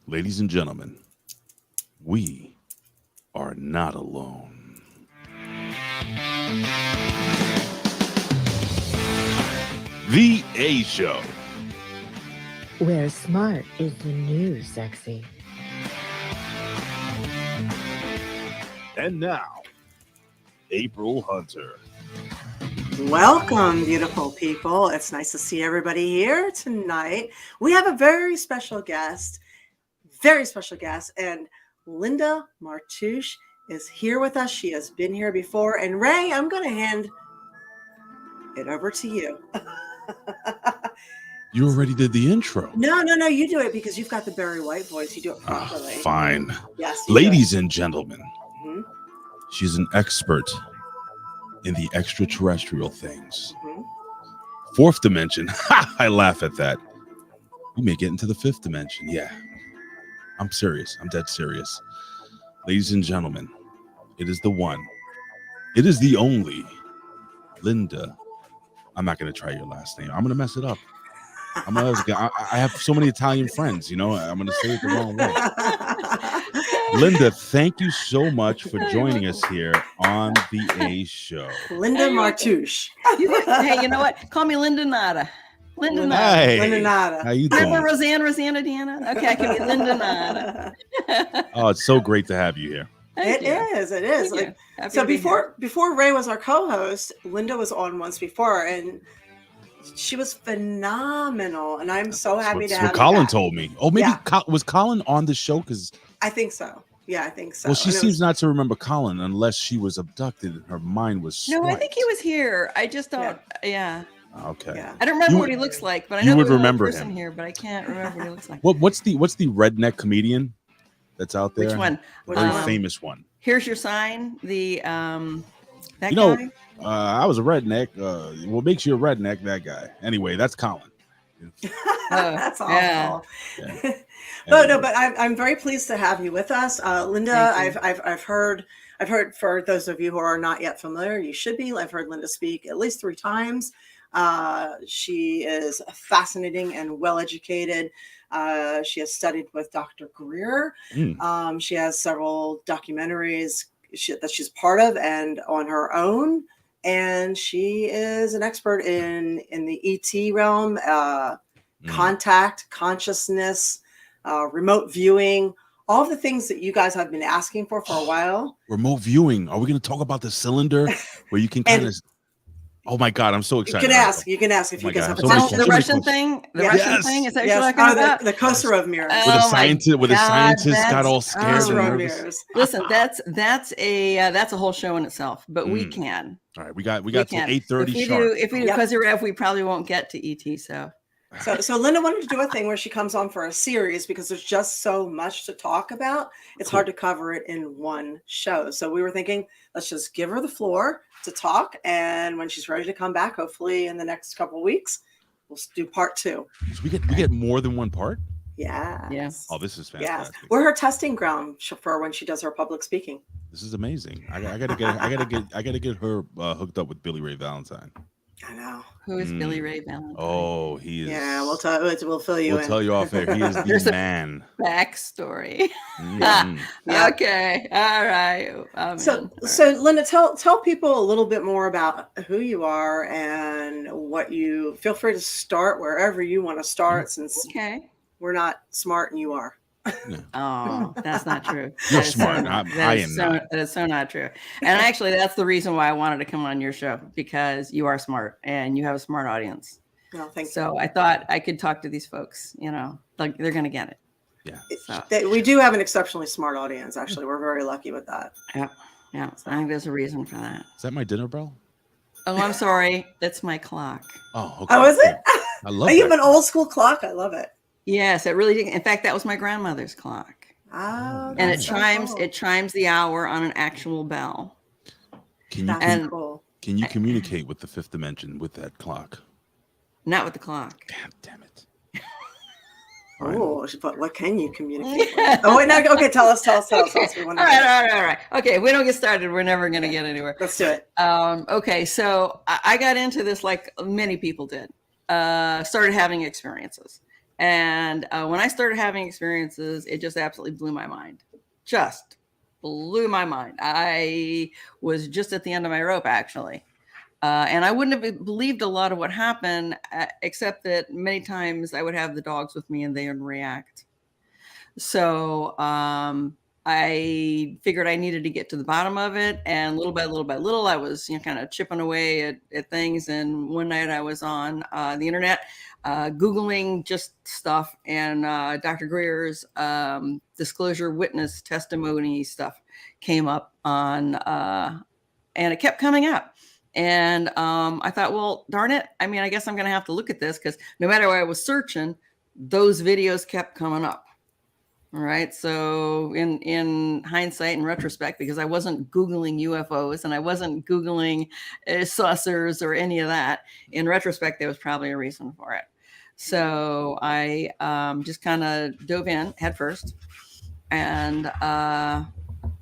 Ladies and gentlemen, we are not alone. The A Show. Where smart is the new sexy. And now, April Hunter. Welcome, beautiful people. It's nice to see everybody here tonight. We have a very special guest, and Linda Martuch is here with us. She has been here before. And Ray, I'm going to hand it over to you. You already did the intro. No, you do it because you've got the Barry White voice. You do it properly. Fine. Yes. Ladies and gentlemen, Mm-hmm. she's an expert in the extraterrestrial things. Mm-hmm. Fourth dimension. I laugh at that. We may get into the fifth dimension. Yeah. I'm serious. I'm dead serious. Ladies and gentlemen, it is the one. It is the only Linda. I'm not going to try your last name. I'm going to mess it up. I have so many Italian friends, I'm going to say it the wrong way. Linda, thank you so much for joining us here on the A Show. Linda Martuch. Hey, you know what? Call me Linda Nada. Linda Nada. Hey, Linda Nada. How you doing? Remember Rosanna Deanna? Okay, I can be Linda Nada. Oh, it's so great to have you here. It is. Thank you. So before Ray was our co-host, Linda was on once before, and she was phenomenal. And I'm so happy to have what Colin you back. told me. Oh, maybe Yeah. Was Colin on the show? Because I think so. Yeah, I think so. well, she And it seems was- not to remember Colin unless she was abducted and her mind was No, I swiped. think he was here. I just don't. Yeah. Okay. Yeah. I don't remember You- what he looks like, but I you know would there was remember one person him. here, but I can't remember what he looks like. What's the redneck comedian that's out there? Which one? A very Um, famous one. Here's your sign. The that You know, guy. I was a redneck. What makes you a redneck? That guy. Anyway, that's Colin. That's awful. yeah. Yeah. But I'm very pleased to have you with us, Linda. Thank you. I've heard for those of you who are not yet familiar, you should be. I've heard Linda speak at least 3 times. She is fascinating and well educated. She has studied with Dr. Greer. She has several documentaries that she's part of and on her own. And she is an expert in the ET realm, contact, consciousness, remote viewing, all of the things that you guys have been asking for a while. Remote viewing. Are we going to talk about the cylinder where you can kind of? Oh my God, I'm so You excited. can ask if Oh you my guys God, have a so many question. The so Russian questions. thing. The Yes. Russian thing. Is that what you're Yes. talking about? The Kosorov mirrors. Oh, Where the my scientists God, got all that's- scared and Kosorov nervous. mirrors. Listen, that's a whole show in itself, but we can. All right, we got till can. 8:30 If sharp. we do Yep. Kosorev, we probably won't get to ET. So Linda wanted to do a thing where she comes on for a series because there's just so much to talk about. It's hard to cover it in one show. So we were thinking, let's just give her the floor to talk. And when she's ready to come back, hopefully in the next couple of weeks, we'll do part 2. So we get more than one part. Yeah. Yes. Oh, this is Yeah. fantastic. We're her testing ground for when she does her public speaking. This is amazing. I gotta get her hooked up with Billy Ray Valentine. I know. Who is Billy Ray Valentine? Oh, he is. Yeah, we'll fill you We'll in. tell you off air. He is There's the a- man. Backstory. Mhm. Yeah. Okay. All right. I'm So in. Linda, tell people a little bit more about who you are and what you feel free to start wherever you want to start, since Okay. we're not smart and you are. Oh, that's not true. You're That is smart. So, I am not. That is so not true. And actually, that's the reason why I wanted to come on your show, because you are smart and you have a smart audience. No, thank So I thought I could talk to these folks. Like they're going to get it. Yeah. So, We do have an exceptionally smart audience. Actually, we're very lucky with that. yeah. I think there's a reason for that. Is that my dinner bell? Oh, I'm sorry. That's my clock. Oh, okay. Oh, is it? I love You have that. an old school clock. I love it. Yes, it really did. In fact, that was my grandmother's clock. Oh, And it that's so chimes cool. it chimes the hour on an actual bell. Can you That's and- cool. can you communicate with the fifth dimension with that clock? Not with the clock. God damn it! All right. Oh, but what can you communicate with? Oh, wait, no. Okay, tell us. We want All to right. Okay, if we don't get started, we're never going to get anywhere. Let's do it. Okay, so I got into this like many people did. Started having experiences. And when I started having experiences, it just absolutely blew my mind. Just blew my mind. I was just at the end of my rope, actually. And I wouldn't have believed a lot of what happened, except that many times I would have the dogs with me and they would react. So I figured I needed to get to the bottom of it. And little by little, I was kind of chipping away at things. And one night I was on the internet, Googling just stuff. And Dr. Greer's disclosure witness testimony stuff came up on, and it kept coming up. And I thought, well, darn it. I mean, I guess I'm going to have to look at this because no matter where I was searching, those videos kept coming up. All right. So in hindsight and retrospect, because I wasn't Googling UFOs and I wasn't Googling saucers or any of that, in retrospect, there was probably a reason for it. So I just kind of dove in head first and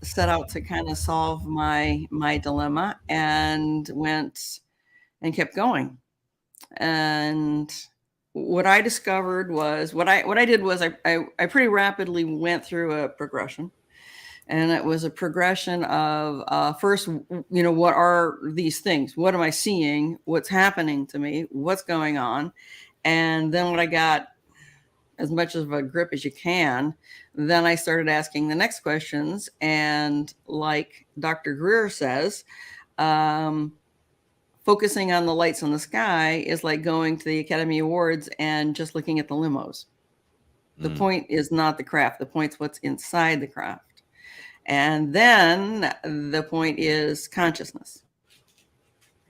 set out to kind of solve my dilemma, and went and kept going. And what I discovered was what I did was I pretty rapidly went through a progression, and it was a progression of first, what are these things? What am I seeing? What's happening to me? What's going on? And then when I got as much of a grip as you can, then I started asking the next questions. And like Dr. Greer says, focusing on the lights in the sky is like going to the Academy Awards and just looking at the limos. The point is not the craft. The point's what's inside the craft. And then the point is consciousness.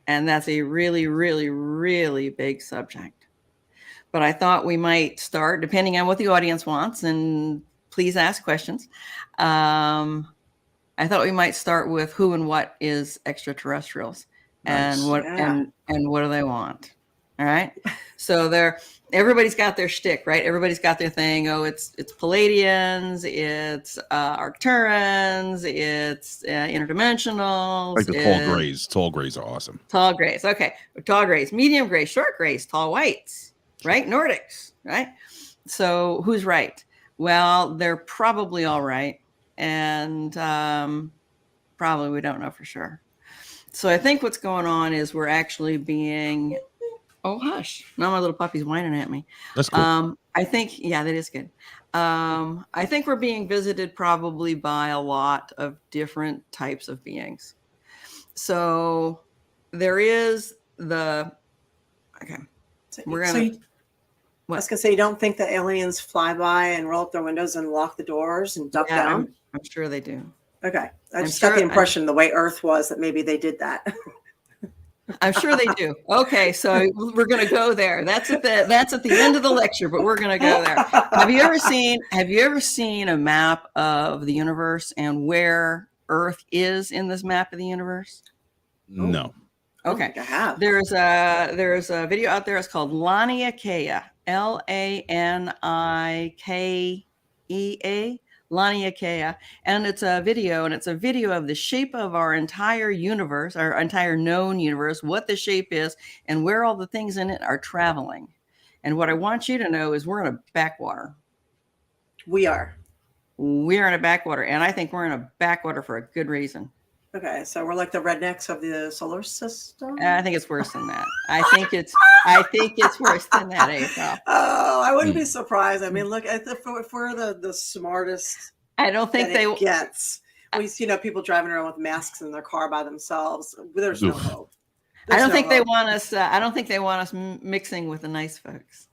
And that's a really, really, really big subject. But I thought we might start, depending on what the audience wants, and please ask questions. I thought we might start with who and what is extraterrestrials, nice. And what and what do they want? All right. So everybody's got their shtick, right? Everybody's got their thing. Oh, it's Palladians, it's Arcturans, it's interdimensionals. Like the tall grays. Tall grays are awesome. Tall grays. Okay. Tall grays, medium grays, short grays, tall whites. Right? Nordics, right? So who's right? Well, they're probably all right. And probably we don't know for sure. So I think what's going on is we're actually being, oh, hush. Now my little puppy's whining at me. That's cool. I think, yeah, that is good. I think we're being visited probably by a lot of different types of beings. So there is okay. We're going to. I was going to say, you don't think that aliens fly by and roll up their windows and lock the doors and duck down? I'm sure they do. Okay. I just got the impression the way Earth was that maybe they did that. I'm sure they do. Okay. So we're going to go there. That's at the end of the lecture, but we're going to go there. Have you ever seen a map of the universe and where Earth is in this map of the universe? No. Okay. There's a video out there. It's called Laniakea. Laniakea. Laniakea. And it's a video of the shape of our entire universe, our entire known universe, what the shape is, and where all the things in it are traveling. And what I want you to know is we're in a backwater. We're in a backwater. And I think we're in a backwater for a good reason. Okay, so we're like the rednecks of the solar system. I think it's worse than that. I think it's worse than that, April. Oh, I wouldn't be surprised. I mean, look, if we're the smartest, I don't think they gets. We see people driving around with masks in their car by themselves. There's no hope. I don't think they want us. I don't think they want us mixing with the nice folks.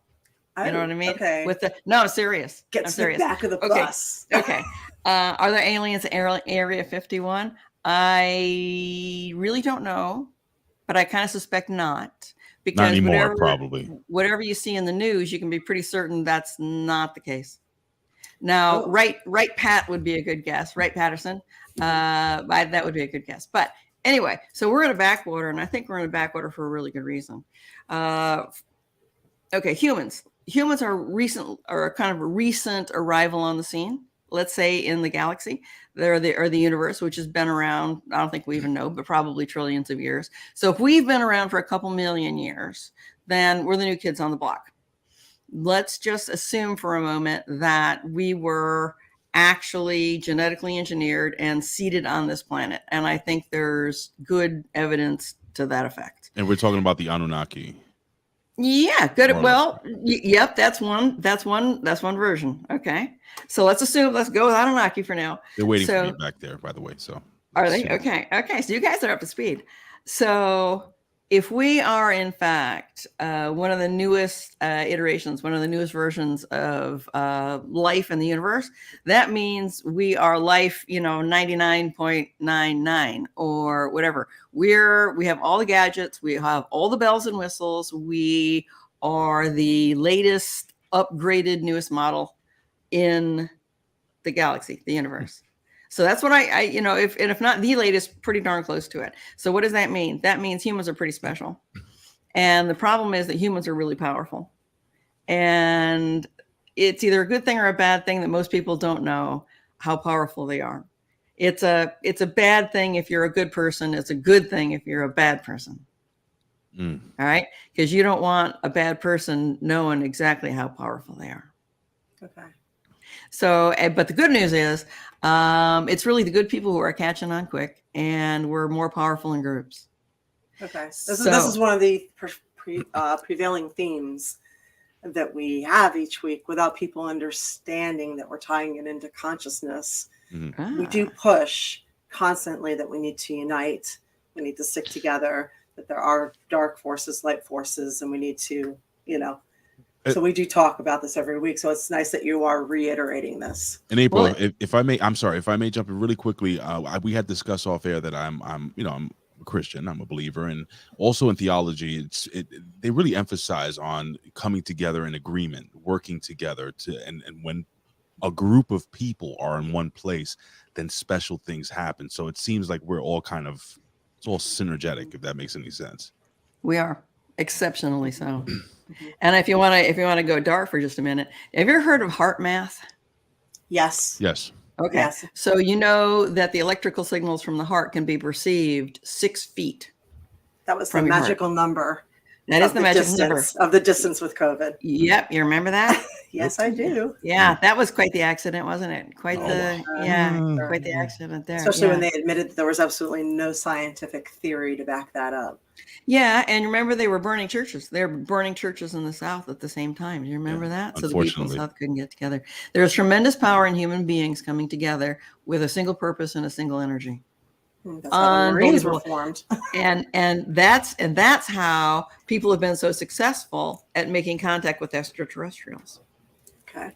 You know what I mean? Okay. No, I'm serious. Get to the back of the bus. Okay. Are there aliens in Area 51? I really don't know, but I kind of suspect not. Because not anymore, probably. Whatever you see in the news, you can be pretty certain that's not the case. Now, Right Pat would be a good guess. Right Patterson, that would be a good guess. But anyway, so we're in a backwater, and I think we're in a backwater for a really good reason. Okay, humans. Humans are a kind of a recent arrival on the scene. Let's say in the galaxy, or the universe, which has been around, I don't think we even know, but probably trillions of years. So if we've been around for a couple million years, then we're the new kids on the block. let's just assume for a moment that we were actually genetically engineered and seeded on this planet. And I think there's good evidence to that effect. And we're talking about the Anunnaki. Yeah, good. More or Well, yep, that's one version. Okay. So let's go with Anunnaki for now. They're waiting for So- me back there, by the way. So Are they? Okay. Okay. So you guys are up to speed. So if we are in fact one of the newest iterations, one of the newest versions of life in the universe, that means we are life, 99.99 or whatever. We have all the gadgets, we have all the bells and whistles, we are the latest, upgraded, newest model in the galaxy, the universe. So that's what I if not the latest, pretty darn close to it. So what does that mean? That means humans are pretty special. And the problem is that humans are really powerful. And it's either a good thing or a bad thing that most people don't know how powerful they are. It's a bad thing if you're a good person. It's a good thing if you're a bad person. All right? Because you don't want a bad person knowing exactly how powerful they are. Okay. So, but the good news is it's really the good people who are catching on quick, and we're more powerful in groups. Okay. This is one of the prevailing themes that we have each week without people understanding that we're tying it into consciousness. We do push constantly that we need to unite, we need to stick together, that there are dark forces, light forces, and we need to, so we do talk about this every week. So it's nice that you are reiterating this. And April, if I may, I'm sorry, if I may jump in really quickly. We had discussed off air that I'm a Christian, I'm a believer, and also in theology, they really emphasize on coming together in agreement, working together and when a group of people are in one place, then special things happen. So it seems like we're all it's all synergetic, if that makes any sense. We are exceptionally so. And if you want to go dark for just a minute, have you ever heard of heart math? Yes. Yes. Okay. Yes. So you know that the electrical signals from the heart can be perceived 6 feet. That was the From your heart. magical number. That is the magical number. Of the distance with COVID. Yep. You remember that? Yes, I do. Yeah. That was quite the accident, wasn't it? Quite the accident there. Especially when they admitted that there was absolutely no scientific theory to back that up. Yeah, and remember they were burning churches. They were burning churches in the South at the same time. Do you remember that? So the people in the South couldn't get together. There's tremendous power in human beings coming together with a single purpose and a single energy. That's how the Marines were formed. and that's how people have been so successful at making contact with extraterrestrials. Okay.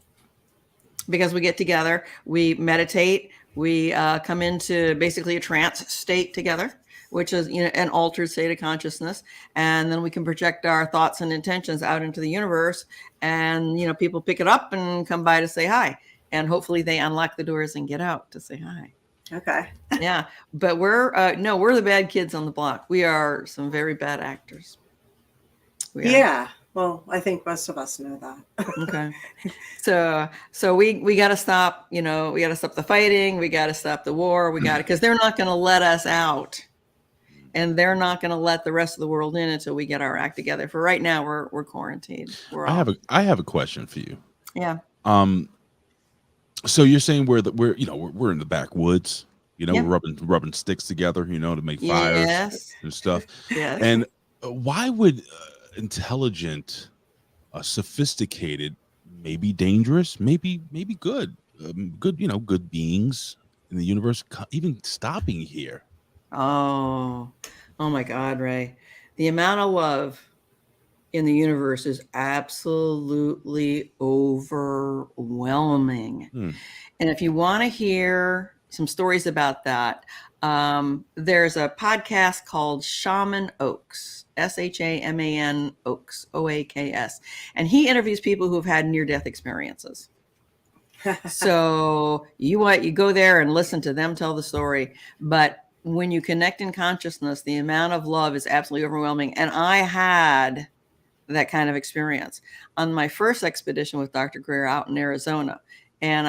Because we get together, we meditate, we come into basically a trance state together, which is an altered state of consciousness, and then we can project our thoughts and intentions out into the universe, and people pick it up and come by to say hi, and hopefully they unlock the doors and get out to say hi. Okay. Yeah, but we're the bad kids on the block. We are some very bad actors. Yeah. Well, I think most of us know that. Okay. So we got to stop, we got to stop the fighting. We got to stop the war. Because they're not going to let us out, and they're not going to let the rest of the world in until we get our act together. For right now, we're quarantined. I have a question for you. Yeah. So you're saying we're in the backwoods, Yeah. we're rubbing sticks together, to make fires and stuff. Yes. And why would intelligent, sophisticated, maybe dangerous, maybe good, good beings in the universe even stopping here? Oh my God, Ray. The amount of love in the universe is absolutely overwhelming. And if you want to hear some stories about that, there's a podcast called Shaman Oaks, SHAMAN Oaks, OAKS. And he interviews people who've had near-death experiences. So you go there and listen to them tell the story. But when you connect in consciousness, the amount of love is absolutely overwhelming. And I had that kind of experience on my first expedition with Dr. Greer out in Arizona. And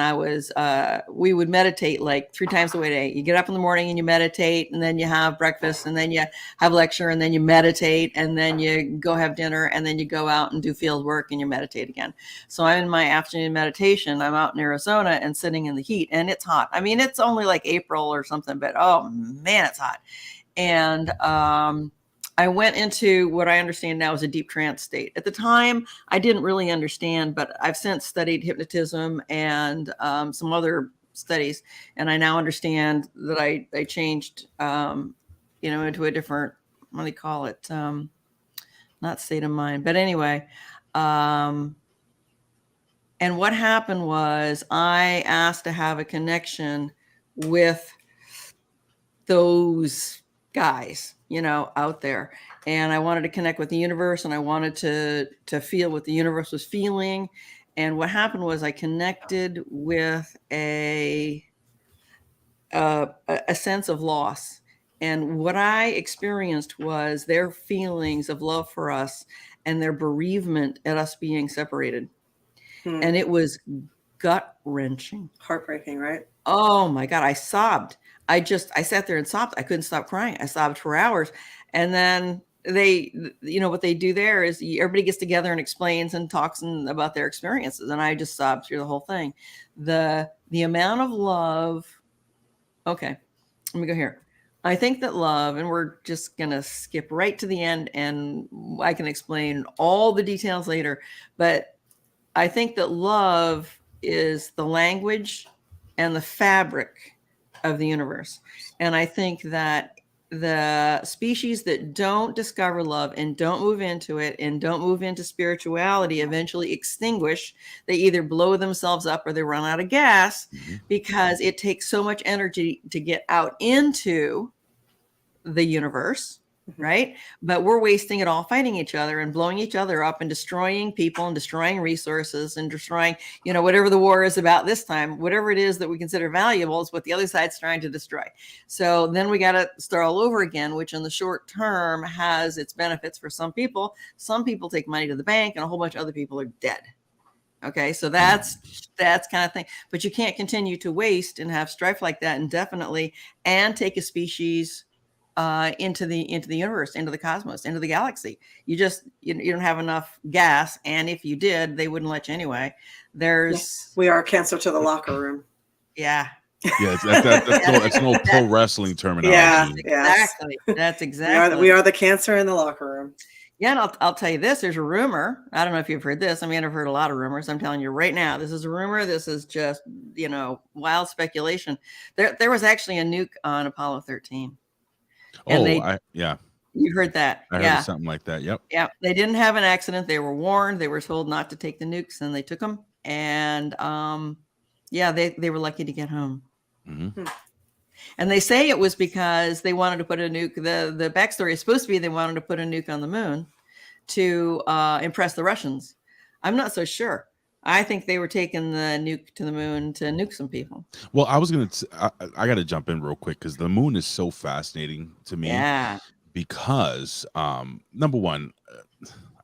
we would meditate like 3 times a day. You get up in the morning and you meditate, and then you have breakfast, and then you have lecture, and then you meditate, and then you go have dinner, and then you go out and do field work and you meditate again. So I'm in my afternoon meditation. I'm out in Arizona and sitting in the heat, and it's hot. I mean, it's only like April or something, but oh man, it's hot. And I went into what I understand now is a deep trance state. At the time, I didn't really understand, but I've since studied hypnotism and some other studies, and I now understand that I changed, into a different, what do you call it? Not state of mind, but anyway. And what happened was I asked to have a connection with those guys, out there. And I wanted to connect with the universe, and I wanted to feel what the universe was feeling. And what happened was I connected with a sense of loss. And what I experienced was their feelings of love for us and their bereavement at us being separated. And it was gut wrenching. Heartbreaking, right? Oh my God, I sobbed. I sat there and sobbed. I couldn't stop crying. I sobbed for hours. And then what they do there is everybody gets together and explains and talks about their experiences. And I just sobbed through the whole thing. The amount of love. Okay, let me go here. I think that love, and we're just going to skip right to the end, and I can explain all the details later. But I think that love is the language and the fabric of the universe. And I think that the species that don't discover love and don't move into it and don't move into spirituality eventually extinguish. They either blow themselves up or they run out of gas, because it takes so much energy to get out into the universe. Right. But we're wasting it all fighting each other and blowing each other up and destroying people and destroying resources and destroying, whatever the war is about this time, whatever it is that we consider valuable is what the other side's trying to destroy. So then we got to start all over again, which in the short term has its benefits for some people. Some people take money to the bank and a whole bunch of other people are dead. Okay. So that's kind of thing, but you can't continue to waste and have strife like that indefinitely and take a species into the universe, into the cosmos, into the galaxy. You don't have enough gas, and if you did, they wouldn't let you anyway. We are cancer to the locker room. Yeah. Yeah, that's no pro wrestling terminology. Yeah, exactly. That's exactly. We are the cancer in the locker room. Yeah, and I'll tell you this. There's a rumor. I don't know if you've heard this. I mean, I've heard a lot of rumors. I'm telling you right now, this is a rumor. This is just wild speculation. There was actually a nuke on Apollo 13. And you heard that. I heard something like that. Yep. Yeah. They didn't have an accident. They were warned. They were told not to take the nukes, and they took them. And they were lucky to get home. Mm-hmm. And they say it was because they wanted to put a nuke. The backstory is supposed to be they wanted to put a nuke on the moon to impress the Russians. I'm not so sure. I think they were taking the nuke to the moon to nuke some people. Well, I got to jump in real quick because the moon is so fascinating to me. Yeah. Because number one,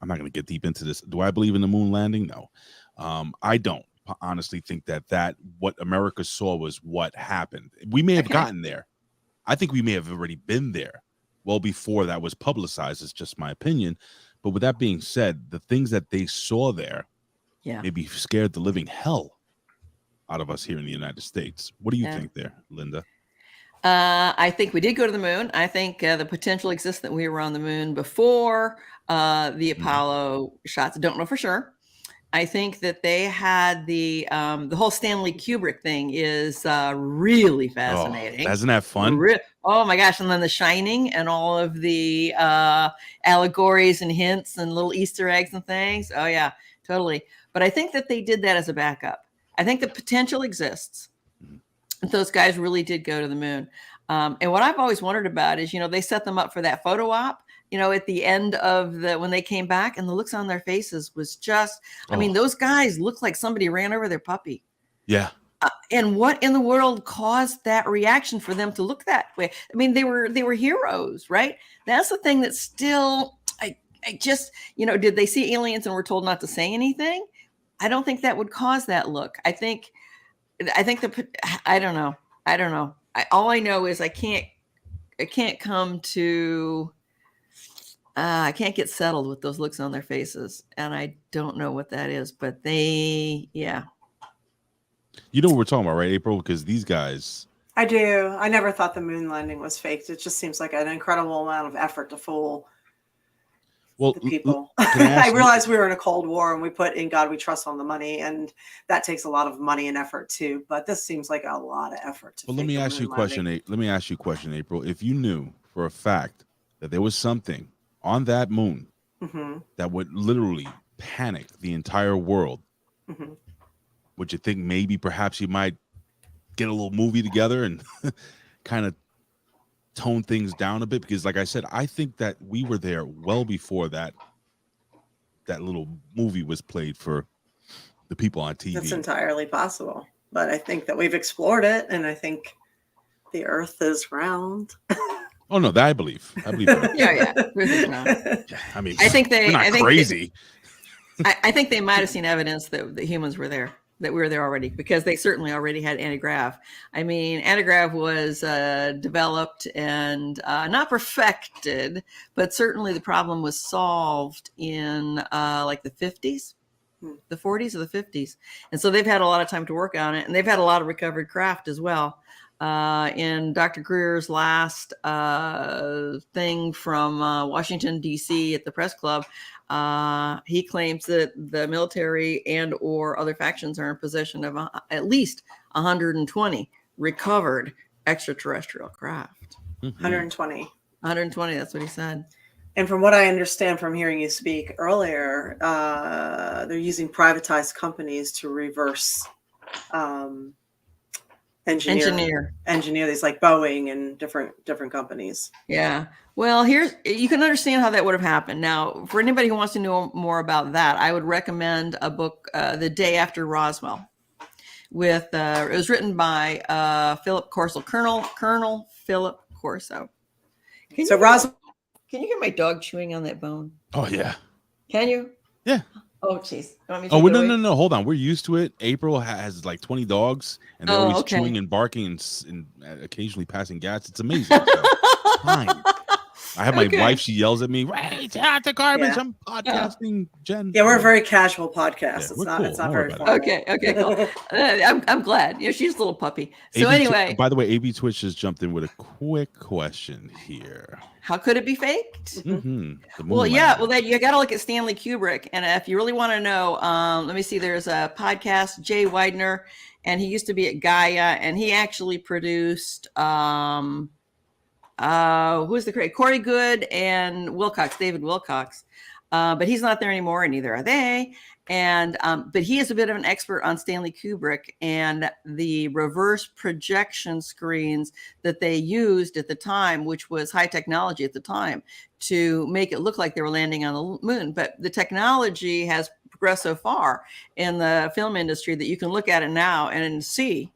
I'm not going to get deep into this. Do I believe in the moon landing? No, I don't honestly think that what America saw was what happened. We may have gotten there. I think we may have already been there well before that was publicized. It's just my opinion. But with that being said, the things that they saw there, maybe scared the living hell out of us here in the United States. What do you think there, Linda? I think we did go to the moon. I think the potential exists that we were on the moon before the Apollo shots. Don't know for sure. I think that they had the whole Stanley Kubrick thing is really fascinating. Isn't that fun? Oh my gosh. And then The Shining and all of the allegories and hints and little Easter eggs and things. Oh yeah, totally. But I think that they did that as a backup. I think the potential exists. Those guys really did go to the moon. And what I've always wondered about is, they set them up for that photo op, at the end of when they came back, and the looks on their faces was just, I mean, those guys looked like somebody ran over their puppy. Yeah. And what in the world caused that reaction for them to look that way? I mean, they were heroes, right? That's the thing that still, I just, did they see aliens and were told not to say anything? I don't think that would cause that look. I think I think I don't know. All I know is I can't come to. I can't get settled with those looks on their faces, and I don't know what that is. But yeah. You know what we're talking about, right, April? Because these guys. I do. I never thought the moon landing was faked. It just seems like an incredible amount of effort to fool the people. I realized we were in a Cold War and we put "In God We Trust" on the money, and that takes a lot of money and effort too. But this seems like a lot of effort. Well, let me ask you a question. Let me ask you a question, April. If you knew for a fact that there was something on that moon that would literally panic the entire world, would you think maybe perhaps you might get a little movie together and kind of tone things down a bit? Because like I said, I think that we were there well before that little movie was played for the people on TV. That's entirely possible. But I think that we've explored it, and I think the earth is round. Oh no, that I believe. That. Yeah. I mean, I think we're not crazy. I think they might have seen evidence that the humans were there, that we were there already, because they certainly already had antigrav. I mean, antigrav was developed and not perfected, but certainly the problem was solved in like the 50s, the 40s or the 50s. And so they've had a lot of time to work on it, and they've had a lot of recovered craft as well. In Dr. Greer's last thing from Washington, D.C. at the press club, he claims that the military and or other factions are in possession of at least 120 recovered extraterrestrial craft. 120. 120, that's what he said. And from what I understand from hearing you speak earlier, they're using privatized companies to reverse engineer these, like Boeing and different companies. Yeah. Well, you can understand how that would have happened. Now, for anybody who wants to know more about that, I would recommend a book, The Day After Roswell. It was written by Philip Corso, Colonel Philip Corso. Roswell. Can you hear my dog chewing on that bone? Oh yeah. Can you? Yeah. Oh, jeez. No. Hold on. We're used to it. April has like 20 dogs, and they're always chewing and barking and occasionally passing gas. It's amazing. So, fine. I have my wife. She yells at me, "Right, out the garbage." Yeah. I'm podcasting, Jen. Yeah, we're a very casual podcast. Yeah, it's not. Cool. It's not very formal. Okay. Cool. I'm glad. She's a little puppy. So anyway, by the way, AB Twitch just jumped in with a quick question here. How could it be faked? Well, yeah. Well, you got to look at Stanley Kubrick, and if you really want to know, let me see. There's a podcast, Jay Widener, and he used to be at Gaia, and he actually produced. Who's the creator? Corey Good and David Wilcox. But he's not there anymore, and neither are they. And but he is a bit of an expert on Stanley Kubrick and the reverse projection screens that they used at the time, which was high technology at the time, to make it look like they were landing on the moon. But the technology has progressed so far in the film industry that you can look at it now and see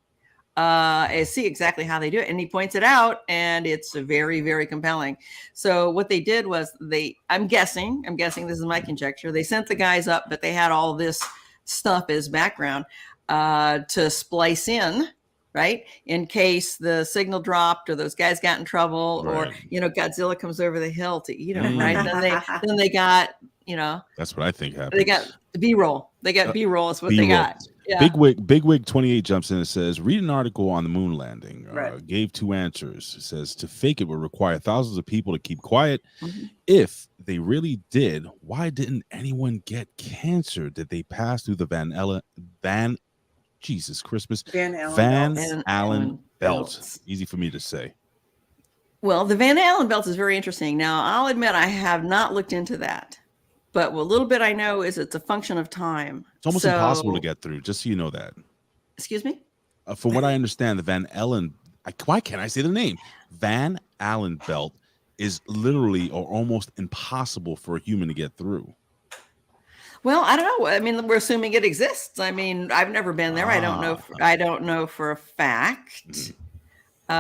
exactly how they do it. And he points it out, and it's very, very compelling. So what they did was I'm guessing this is my conjecture. They sent the guys up, but they had all this stuff as background to splice in, right? In case the signal dropped or those guys got in trouble, right. Or, Godzilla comes over the hill to eat them, right? Then they got, that's what I think happened. They got B-roll. They got B-roll is what B-roll. They got. Yeah. Big Wig 28 jumps in and says, read an article on the moon landing. Right. Gave two answers. It says to fake it would require thousands of people to keep quiet. If they really did, why didn't anyone get cancer? Did they pass through the Van Allen belt? Easy for me to say. Well, the Van Allen belt is very interesting. Now, I'll admit I have not looked into that. But what little bit I know is it's a function of time. It's almost impossible to get through, just so you know that. Excuse me? From what I understand, the Van Allen, why can't I say the name? Van Allen belt is literally or almost impossible for a human to get through. Well, I don't know. I mean, we're assuming it exists. I mean, I've never been there. I don't know. I don't know for a fact. But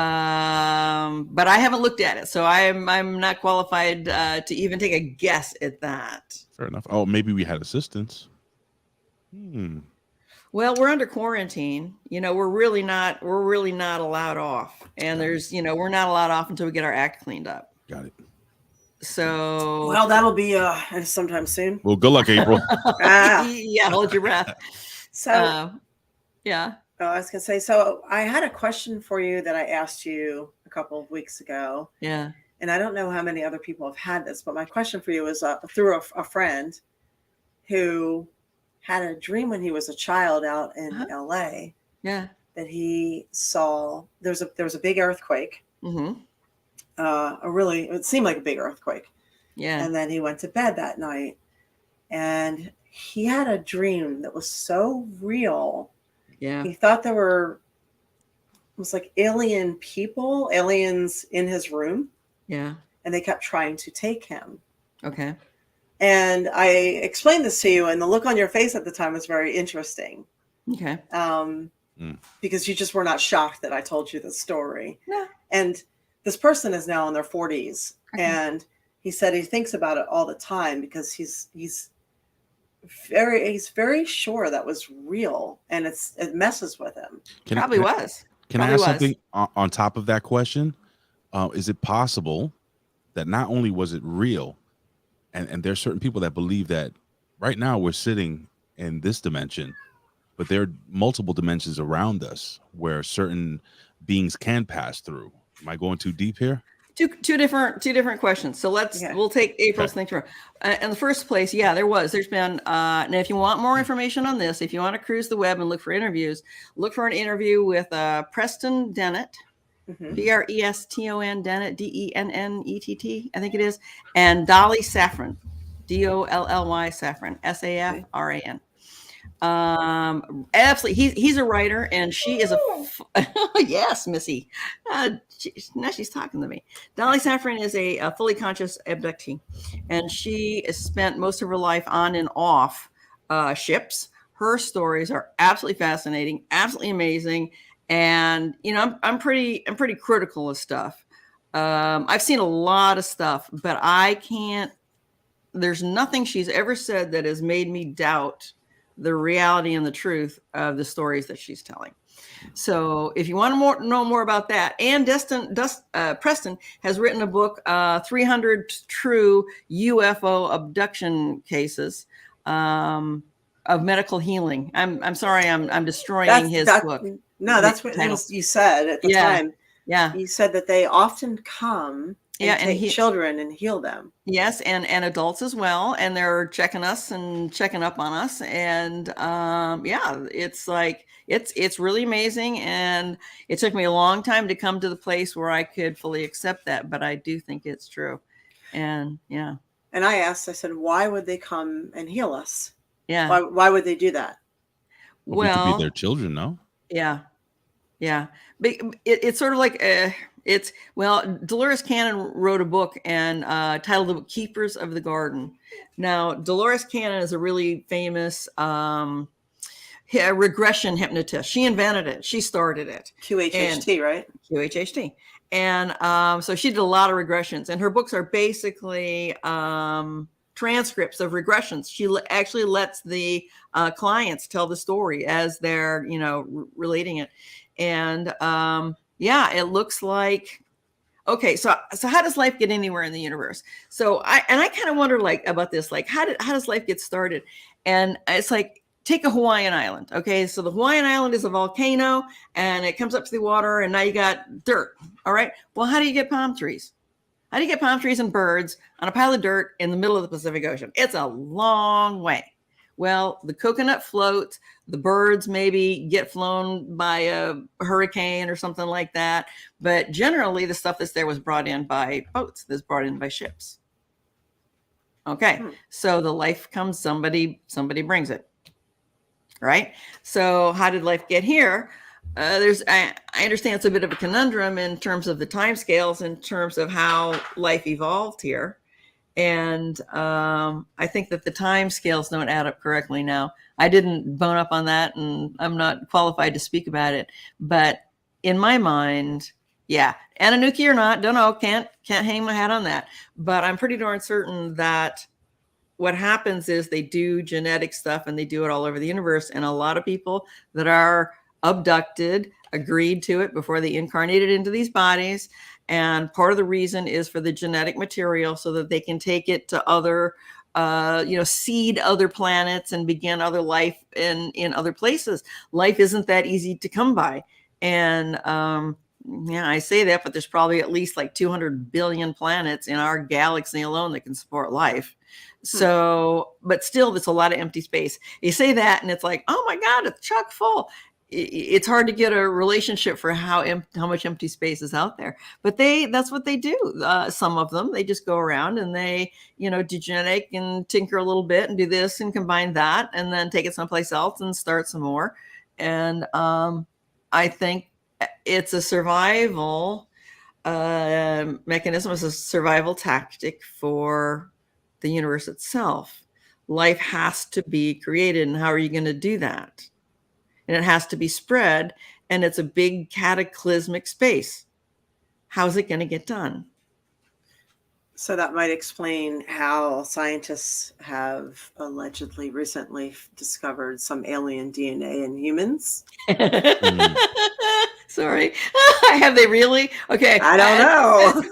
I haven't looked at it, so I'm not qualified to even take a guess at that. Fair enough. Oh, maybe we had assistance. Well, we're under quarantine. We're really not allowed off. And there's, we're not allowed off until we get our act cleaned up. Got it. So Well, that'll be sometime soon. Well, good luck, April. yeah, hold your breath. So Yeah. oh, I was gonna say, so I had a question for you that I asked you a couple of weeks ago. Yeah. And I don't know how many other people have had this, but my question for you was through a friend who had a dream when he was a child out in LA. Yeah. That he saw there was a big earthquake. Mm-hmm. It seemed like a big earthquake. Yeah. And then he went to bed that night, and he had a dream that was so real. Yeah. He thought there were almost like aliens in his room. Yeah. And they kept trying to take him. Okay. And I explained this to you, and the look on your face at the time was very interesting. Okay. Because you just were not shocked that I told you the story. Yeah. And this person is now in their 40s, and he said he thinks about it all the time because he's very sure that was real, and it messes with him. Can I ask something on top of that question? Is it possible that not only was it real, and there's certain people that believe that right now we're sitting in this dimension, but there are multiple dimensions around us where certain beings can pass through? Am I going too deep here? Two different questions. So we'll take April's thing through. In the first place, there's been, and if you want more information on this, if you want to cruise the web and look for interviews, look for an interview with Preston Dennett, Preston Dennett, Dennett, I think it is, and Dolly Safran, Dolly Safran, Safran. Absolutely. He's a writer, and she is yes, Missy. Now she's talking to me. Dolly Safran is a fully conscious abductee, and she has spent most of her life on and off ships. Her stories are absolutely fascinating, absolutely amazing, and I'm pretty critical of stuff. I've seen a lot of stuff, but I can't. There's nothing she's ever said that has made me doubt the reality and the truth of the stories that she's telling. So if you want to know more about that, and Preston has written a book, 300 True UFO Abduction Cases of Medical Healing. I'm sorry, I'm destroying his book. No, that's what you said at the time. Yeah. You said that they often come and take children and heal them. Yes, and adults as well, and they're checking us and checking up on us, and it's like it's really amazing, and it took me a long time to come to the place where I could fully accept that, but I do think it's true, and yeah. And I said, why would they come and heal us? Yeah. Why would they do that? Well, it could be their children, no? Yeah. Yeah. But it's sort of like Dolores Cannon wrote a book and titled the book Keepers of the Garden. Now, Dolores Cannon is a really famous regression hypnotist. She invented it. She started it. QHHT, right? QHHT. And so she did a lot of regressions, and her books are basically transcripts of regressions. She actually lets the clients tell the story as they're, relating it. And it looks like, okay, so how does life get anywhere in the universe? So I kind of wonder about this, how does life get started? And it's like, take a Hawaiian island. Okay. So the Hawaiian island is a volcano, and it comes up to the water, and now you got dirt. All right. Well, how do you get palm trees? How do you get palm trees and birds on a pile of dirt in the middle of the Pacific Ocean? It's a long way. Well, the coconut floats, the birds maybe get flown by a hurricane or something like that. But generally, the stuff that's there was brought in by boats, that's brought in by ships. Okay, so the life comes, somebody brings it, right? So how did life get here? I understand it's a bit of a conundrum in terms of the timescales, in terms of how life evolved here. And I think that the time scales don't add up correctly now. I didn't bone up on that, and I'm not qualified to speak about it. But in my mind, yeah, Anunnaki or not, don't know, can't hang my hat on that. But I'm pretty darn certain that what happens is they do genetic stuff and they do it all over the universe. And a lot of people that are abducted agreed to it before they incarnated into these bodies. And part of the reason is for the genetic material so that they can take it to other, seed other planets and begin other life in other places. Life isn't that easy to come by. And yeah, I say that, but there's probably at least like 200 billion planets in our galaxy alone that can support life. So, but still, there's a lot of empty space. You say that, and it's like, oh my God, it's chock full. It's hard to get a relationship for how much empty space is out there. But that's what they do. Some of them, they just go around and they, do genetic and tinker a little bit and do this and combine that and then take it someplace else and start some more. And I think it's a survival mechanism. It's a survival tactic for the universe itself. Life has to be created, and how are you going to do that? And it has to be spread, and it's a big cataclysmic space. How's it going to get done? So that might explain how scientists have allegedly recently discovered some alien DNA in humans. Sorry. Have they really? Okay. I don't know.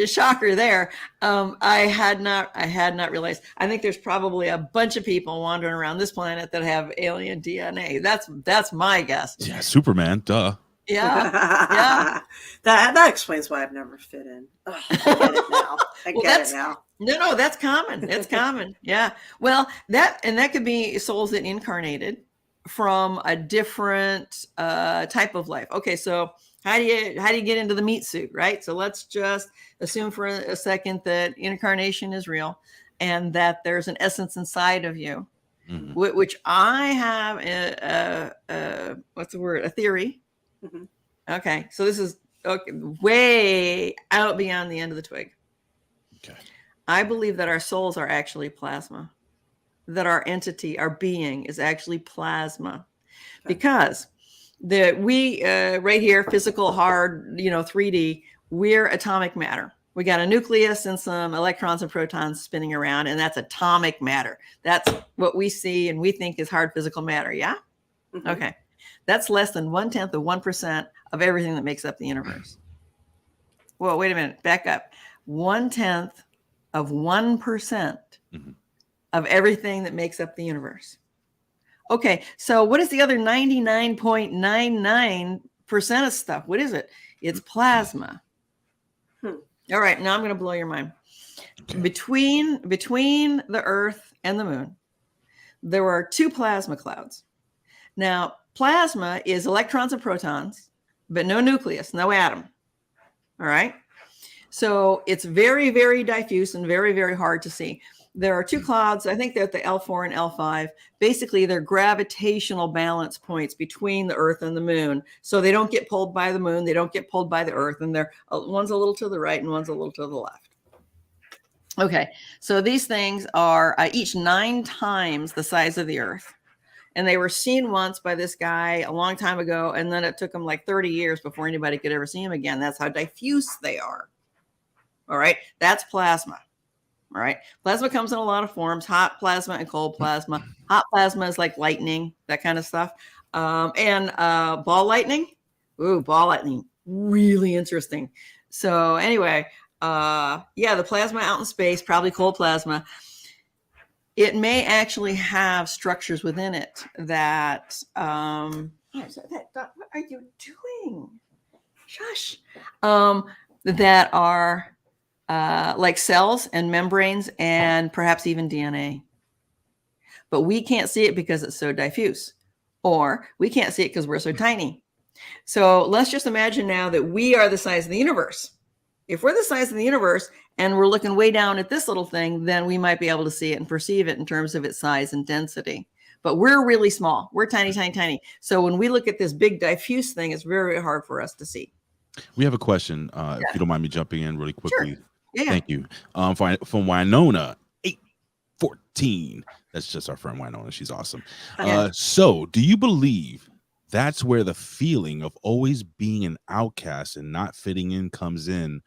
Shocker there. I had not realized. I think there's probably a bunch of people wandering around this planet that have alien DNA. That's my guess. Yeah, Superman, duh. Yeah. That explains why I've never fit in. Ugh, I get it now. I get it now. No, that's common. It's common. Yeah. Well, that could be souls that incarnated from a different type of life. Okay, so how do you get into the meat suit, right? So let's just assume for a second that incarnation is real and that there's an essence inside of you, which I have a theory. Mm-hmm. Okay, so this is way out beyond the end of the twig. Okay. I believe that our souls are actually plasma, that our entity, our being is actually plasma, because we right here, physical, hard, 3D, we're atomic matter. We got a nucleus and some electrons and protons spinning around, and that's atomic matter. That's what we see and we think is hard physical matter. Yeah. Mm-hmm. Okay. That's less than 1/10 of 1% of everything that makes up the universe. Well, wait a minute. Back up. 1/10 of 1% of everything that makes up the universe. Okay. So what is the other 99.99% of stuff? What is it? It's plasma. All right. Now I'm going to blow your mind. Okay. Between the Earth and the moon, there are 2 plasma clouds. Now, plasma is electrons and protons, but no nucleus, no atom. All right. So it's very, very diffuse and very, very hard to see. There are 2 clouds. I think they're at the L4 and L5. Basically, they're gravitational balance points between the Earth and the moon. So they don't get pulled by the moon. They don't get pulled by the Earth. And they're one's a little to the right and one's a little to the left. Okay. So these things are each 9 times the size of the Earth. And they were seen once by this guy a long time ago. And then it took him like 30 years before anybody could ever see him again. That's how diffuse they are. All right. That's plasma. All right. Plasma comes in a lot of forms, hot plasma and cold plasma. Hot plasma is like lightning, that kind of stuff. And ball lightning. Ooh, ball lightning. Really interesting. So anyway, the plasma out in space, probably cold plasma. It may actually have structures within it that, what are you doing? Shush. That are like cells and membranes and perhaps even DNA. But we can't see it because it's so diffuse, or we can't see it because we're so tiny. So let's just imagine now that we are the size of the universe. If we're the size of the universe and we're looking way down at this little thing, then we might be able to see it and perceive it in terms of its size and density. But we're really small. We're tiny, tiny, tiny. So when we look at this big diffuse thing, it's very, very hard for us to see. We have a question, if you don't mind me jumping in really quickly. Sure. Yeah. Thank you. From Winona, 814. That's just our friend Winona. She's awesome. So do you believe that's where the feeling of always being an outcast and not fitting in comes in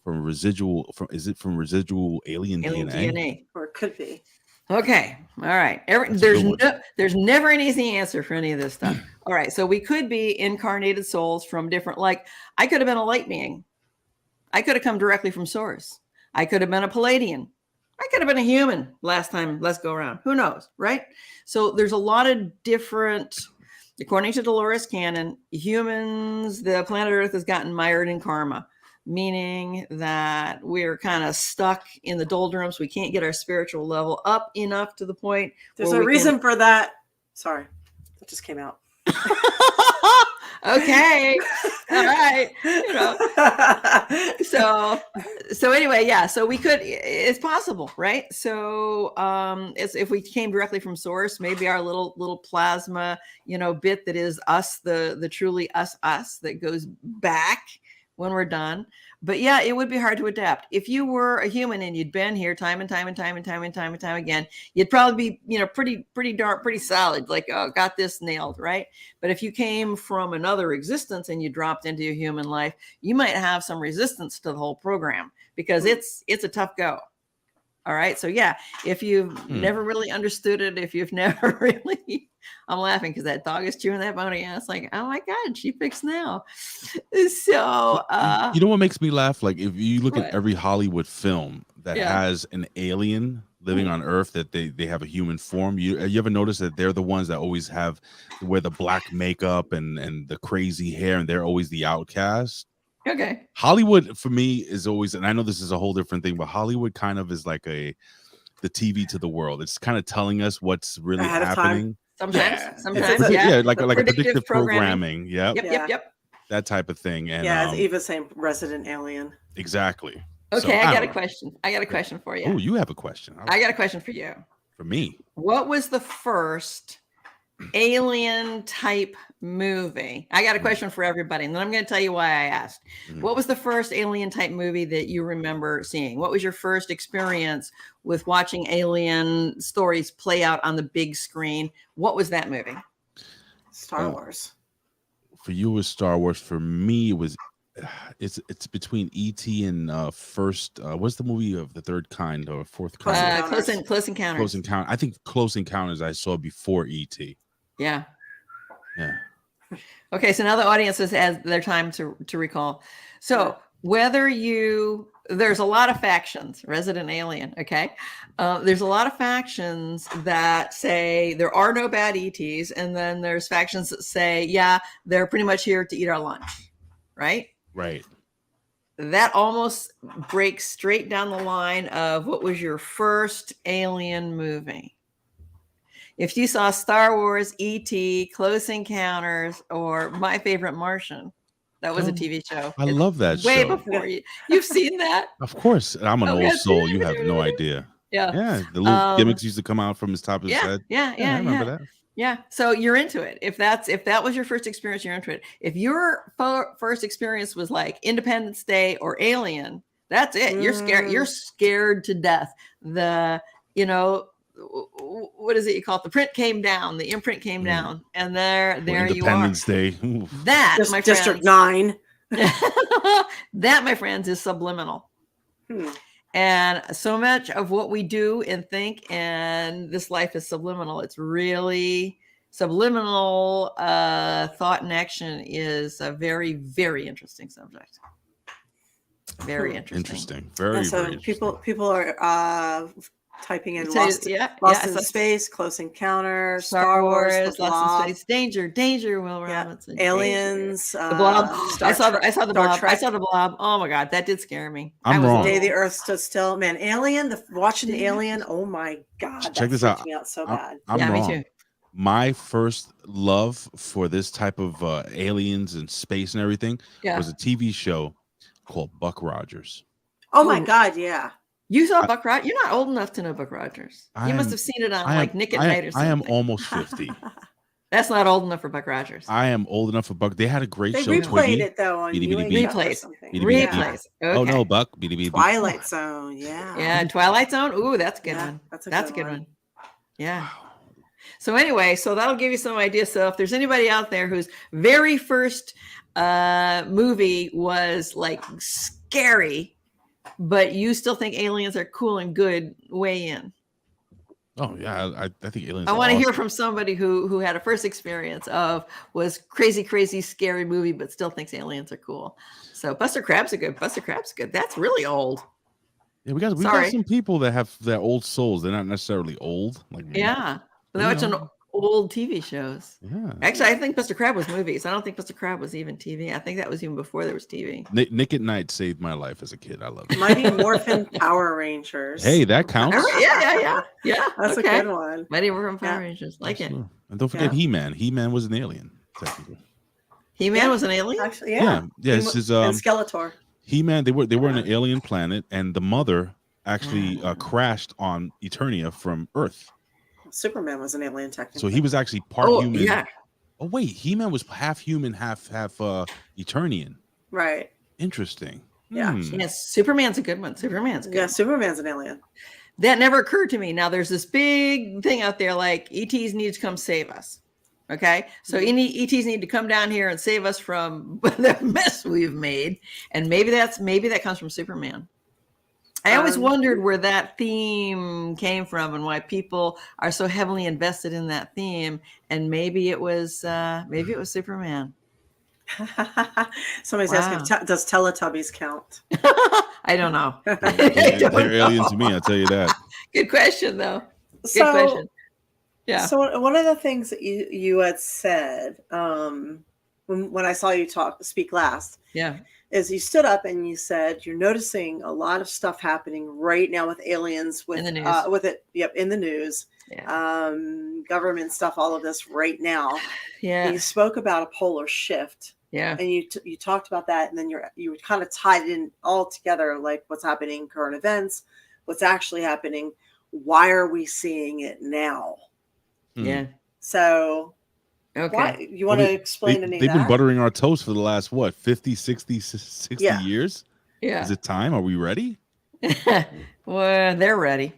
from residual. Is it from residual alien DNA? DNA. Or it could be. Okay. All right. That's a good one. There's never an easy answer for any of this stuff. All right. So we could be incarnated souls from different, like I could have been a light being. I could have come directly from source. I could have been a Palladian. I could have been a human last time. Let's go around. Who knows? Right. So there's a lot of different, according to Dolores Cannon, humans, the planet Earth has gotten mired in karma, meaning that we're kind of stuck in the doldrums. We can't get our spiritual level up enough to the point. There's a reason for that. Sorry, that just came out. Okay. All right. You know. So anyway, yeah. So we could. It's possible, right? So it's, if we came directly from source, maybe our little plasma, bit that is us, the truly us that goes back when we're done. But yeah, it would be hard to adapt. If you were a human and you'd been here time and time again, you'd probably be, pretty solid, like, oh, got this nailed, right? But if you came from another existence and you dropped into your human life, you might have some resistance to the whole program because it's a tough go. All right. So yeah, if you've never really understood it, if you've never really, I'm laughing because that dog is chewing that bony ass. Like, oh my God, she picks now. So, you know what makes me laugh? Like if you look What? at every Hollywood film that has an alien living on Earth, that they have a human form. You ever notice that they're the ones that always wear the black makeup and the crazy hair, and they're always the outcast? okay. Hollywood for me is always, and I know this is a whole different thing, but Hollywood kind of is like the TV to the world. It's kind of telling us what's really Ahead of time. happening. Sometimes, yeah, like The a predictive programming. Yep. Yep. That type of thing. And Yeah, as Eva's saying, resident alien. exactly. Okay, So, I got don't a know. question. I got a question for you. Oh, you have a question. I got a question for you. For me. What was the first alien type movie? I got a question for everybody, and then I'm going to tell you why I asked. What was the first alien type movie that you remember seeing? What was your first experience with watching alien stories play out on the big screen? What was that movie? Star Wars. For you, it was Star Wars. For me, it was. It's between E.T. and first. What's the movie of the third kind or fourth kind? Close Close Encounters. Close Encounter. I think Close Encounters I saw before E.T. Yeah. Yeah. Okay, so now the audience has their time to recall. So there's a lot of factions, Resident Alien, okay? There's a lot of factions that say there are no bad ETs, and then there's factions that say, yeah, they're pretty much here to eat our lunch, right? Right. That almost breaks straight down the line of what was your first alien movie. If you saw Star Wars, E.T., Close Encounters, or my favorite Martian, that was a TV show. I love that Way show. before you've seen that. Of course. I'm an Okay. old soul. You have no idea. Yeah. Yeah. The little gimmicks used to come out from his top of his head. Yeah. I remember that. Yeah. So you're into it. If that was your first experience, you're into it. If your first experience was like Independence Day or Alien, that's it. You're scared. You're scared to death. What is it you call it? The print came down. The imprint came down, and there you are. Independence Day. Oof. That, my friends, District 9. that, my friends, is subliminal. And so much of what we do and think and this life is subliminal. It's really subliminal. Thought and action is a very, very interesting subject. Very interesting. Very, And so very interesting. people are typing in So, Lost in so Space, Close Encounter, Star Wars, The Lost Blob, in Space, Danger, Will Robinson, Aliens, the Blob. I saw the Star Blob. Trek. I saw the Blob. Oh my God, that did scare me. I'm I was wrong. Day the Earth Stood Still. Man, Alien, watching Alien. Oh my God, Check this freaked out. me out so bad. I'm Yeah, me wrong. too. My first love for this type of aliens and space and everything was a TV show called Buck Rogers. Oh my God, yeah. You saw Buck Rogers? You're not old enough to know Buck Rogers. You must have seen it on like Nick at Night or something. I am almost 50. That's not old enough for Buck Rogers. I am old enough for Buck. They had a great They show. replayed Twiggy. it though on Beady, beady, UHF beady. or Replays. something. Beady, beady, beady. Replays. Oh Okay. no, Buck. Beady, beady, beady. Twilight Zone, yeah. Yeah, Twilight Zone. Ooh, that's a good one. That's a good one. Yeah. So anyway, so that'll give you some idea. So if there's anybody out there whose very first movie was like scary, but you still think aliens are cool and good. Weigh in. Oh yeah, I think aliens. I are want to hear awesome. from somebody who had a first experience of was crazy scary movie, but still thinks aliens are cool. So Buster Crab's a good. That's really old. Yeah, we got Sorry. some people that have their old souls. They're not necessarily old, like me. Yeah, But, they're you watching know, old TV shows. yeah. Actually, I think Buster Crab was movies. I don't think Buster Crab was even TV. I think that was even before there was TV. Nick at Night saved my life as a kid. I love it. Mighty Morphin Power Rangers. Hey, that counts. Yeah. That's okay. a good one. Mighty Morphin Power Yeah. Rangers, like Absolutely. it. And don't forget Yeah. He-Man. He-Man was an alien, technically. He-Man Yeah. was an alien. Actually, yeah. This is And Skeletor. He-Man. They were on an alien planet, and the mother actually crashed on Eternia from Earth. Superman was an alien, technically. So he was actually part human. Yeah. Oh wait, He-Man was half human, half Eternian. Right. Interesting. Yeah. Yes, Superman's a good one. Superman's good. Yeah, Superman's an alien. That never occurred to me. Now there's this big thing out there like ETs need to come save us. Okay. So ETs need to come down here and save us from the mess we've made. And maybe that comes from Superman. I always wondered where that theme came from and why people are so heavily invested in that theme. And maybe it was Superman. Somebody's asking, does Teletubbies count? I don't know. They're alien to me, I'll tell you that. Good question, though. Good question. Yeah. So one of the things that you had said when I saw you speak last, is you stood up and you said you're noticing a lot of stuff happening right now with aliens, with in the news. In the news, government stuff, all of this right now. Yeah. And you spoke about a polar shift. Yeah. And you talked about that, and then you kind of tied it in all together, like what's happening, current events, what's actually happening. Why are we seeing it now? Yeah. So, okay. You want to explain any of that? They've been buttering our toast for the last, 50, 60 years? Yeah. Is it time? Are we ready? Well, they're ready.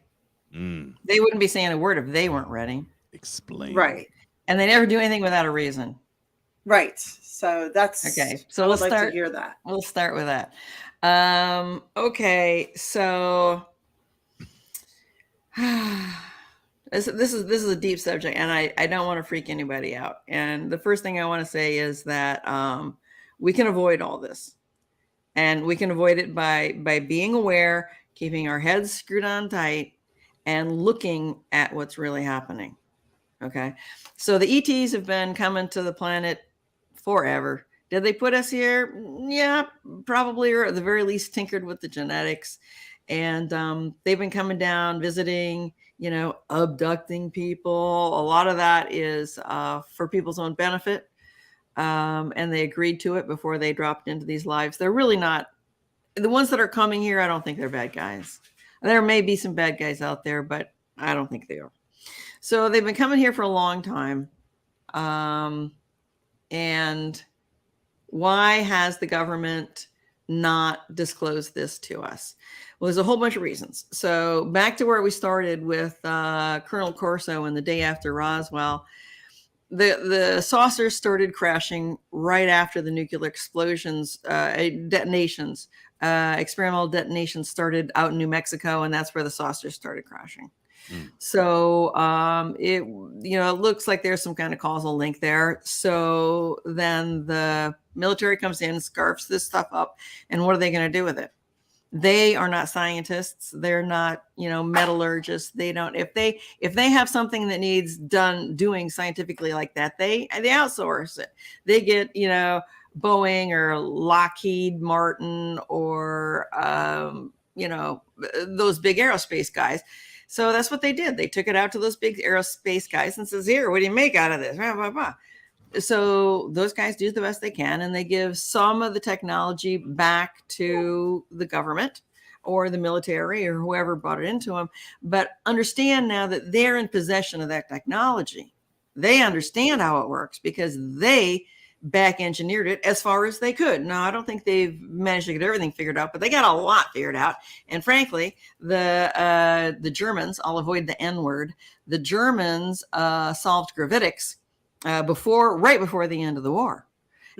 They wouldn't be saying a word if they weren't ready. Explain. Right. And they never do anything without a reason. Right. So that's okay. So I would let's like to hear that. We'll start with that. Okay. So this is a deep subject, and I don't want to freak anybody out. And the first thing I want to say is that we can avoid all this, and we can avoid it by being aware, keeping our heads screwed on tight, and looking at what's really happening. Okay. So the ETs have been coming to the planet forever. Did they put us here? Yeah, probably, or at the very least tinkered with the genetics. And they've been coming down, visiting, abducting people. A lot of that is for people's own benefit. And they agreed to it before they dropped into these lives. They're really not, the ones that are coming here, I don't think they're bad guys. There may be some bad guys out there, but I don't think they are. So they've been coming here for a long time. And why has the government not disclosed this to us? Well, there's a whole bunch of reasons. So back to where we started with Colonel Corso and the day after Roswell, the saucers started crashing right after the nuclear explosions, detonations, experimental detonations started out in New Mexico, and that's where the saucers started crashing. So it looks like there's some kind of causal link there. So then the military comes in, scarfs this stuff up, and what are they going to do with it? They are not scientists. They're not, metallurgists. They don't. If they have something that needs doing scientifically like that, they outsource it. They get Boeing or Lockheed Martin or those big aerospace guys. So that's what they did. They took it out to those big aerospace guys and says, "Here, what do you make out of this?" Blah, blah, blah. So those guys do the best they can, and they give some of the technology back to the government or the military or whoever brought it into them. But understand now that they're in possession of that technology. They understand how it works because they back engineered it as far as they could. Now, I don't think they've managed to get everything figured out, but they got a lot figured out. And frankly, the Germans, I'll avoid the N word, the Germans solved gravitics right before the end of the war.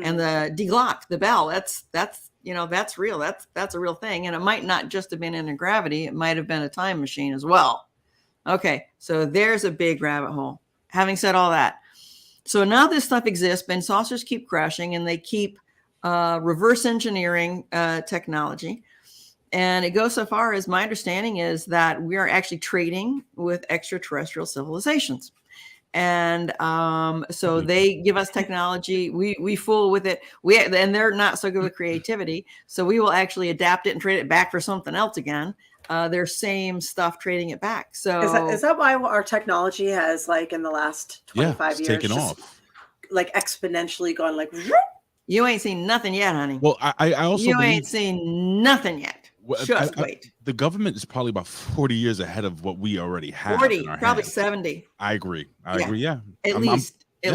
And the de-glock, the bell, that's that's real. That's a real thing. And it might not just have been in a gravity. It might have been a time machine as well. Okay, so there's a big rabbit hole. Having said all that, so now this stuff exists, and saucers keep crashing, and they keep reverse engineering technology. And it goes so far as my understanding is that we are actually trading with extraterrestrial civilizations. And so they give us technology, we fool with it, and they're not so good with creativity, so we will actually adapt it and trade it back for something else again, their same stuff, trading it back. So is that why our technology has, like, in the last 25 years taken just, off, like, exponentially gone like you ain't seen nothing yet, honey. Well, I also ain't seen nothing yet. Just wait. The government is probably about 40 years ahead of what we already have. 40, in our probably hands. 70. I agree. Yeah. At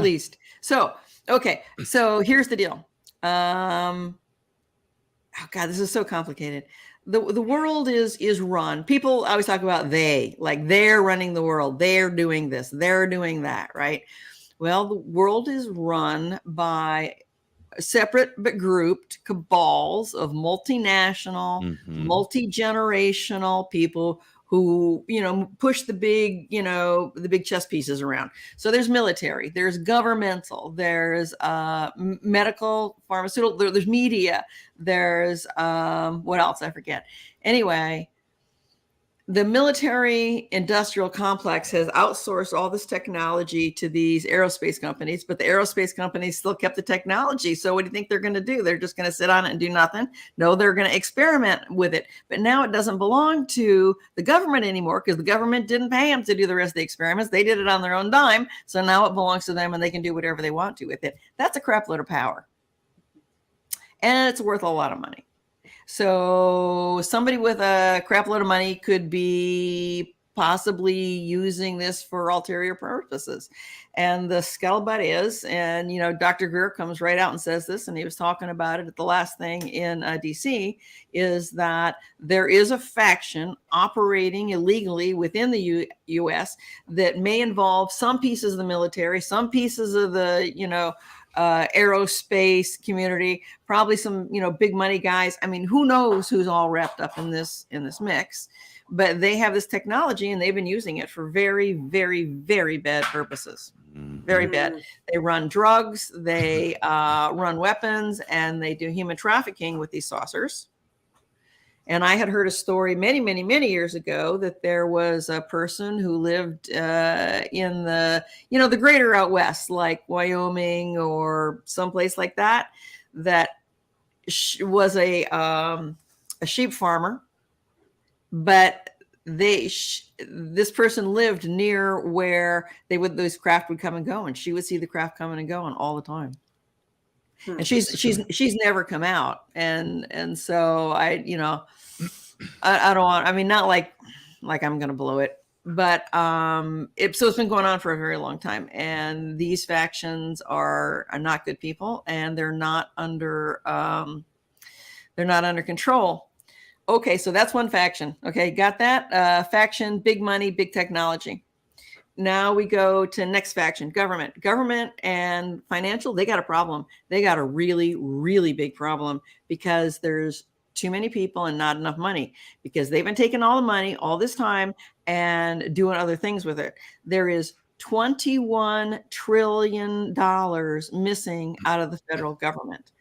least. So, okay. So here's the deal. Oh God, this is so complicated. The world is run. People always talk about they, like they're running the world. They're doing this. They're doing that. Right. Well, the world is run by separate but grouped cabals of multinational, multi-generational people who, push the big chess pieces around. So there's military, there's governmental, there's medical, pharmaceutical, there's media, there's what else? I forget. Anyway, the military industrial complex has outsourced all this technology to these aerospace companies, but the aerospace companies still kept the technology. So what do you think they're going to do? They're just going to sit on it and do nothing? No, they're going to experiment with it. But now it doesn't belong to the government anymore because the government didn't pay them to do the rest of the experiments. They did it on their own dime. So now it belongs to them and they can do whatever they want to with it. That's a crap load of power. And it's worth a lot of money. So somebody with a crap load of money could be possibly using this for ulterior purposes. And the scuttlebutt is, and Dr. Greer comes right out and says this, and he was talking about it at the last thing in DC, is that there is a faction operating illegally within the U.S. that may involve some pieces of the military, some pieces of the, aerospace community, probably some, big money guys. I mean, who knows who's all wrapped up in this mix, but they have this technology and they've been using it for very, very, very bad purposes. Very bad. They run drugs, they run weapons, and they do human trafficking with these saucers. And I had heard a story many, many, many years ago that there was a person who lived in the, the greater out west, like Wyoming or someplace like that, that was a sheep farmer, but this person lived near where those craft would come and go, and she would see the craft coming and going all the time. And she's never come out. And so I don't want, I mean, not like I'm going to blow it, but so it's been going on for a very long time. And these factions are not good people, and they're not under control. Okay. So that's one faction. Okay. Got that? Faction, big money, big technology. Now we go to next faction, government and financial. They got a problem. They got a really, really big problem because there's too many people and not enough money, because they've been taking all the money all this time and doing other things with it. There is $21 trillion missing out of the federal government.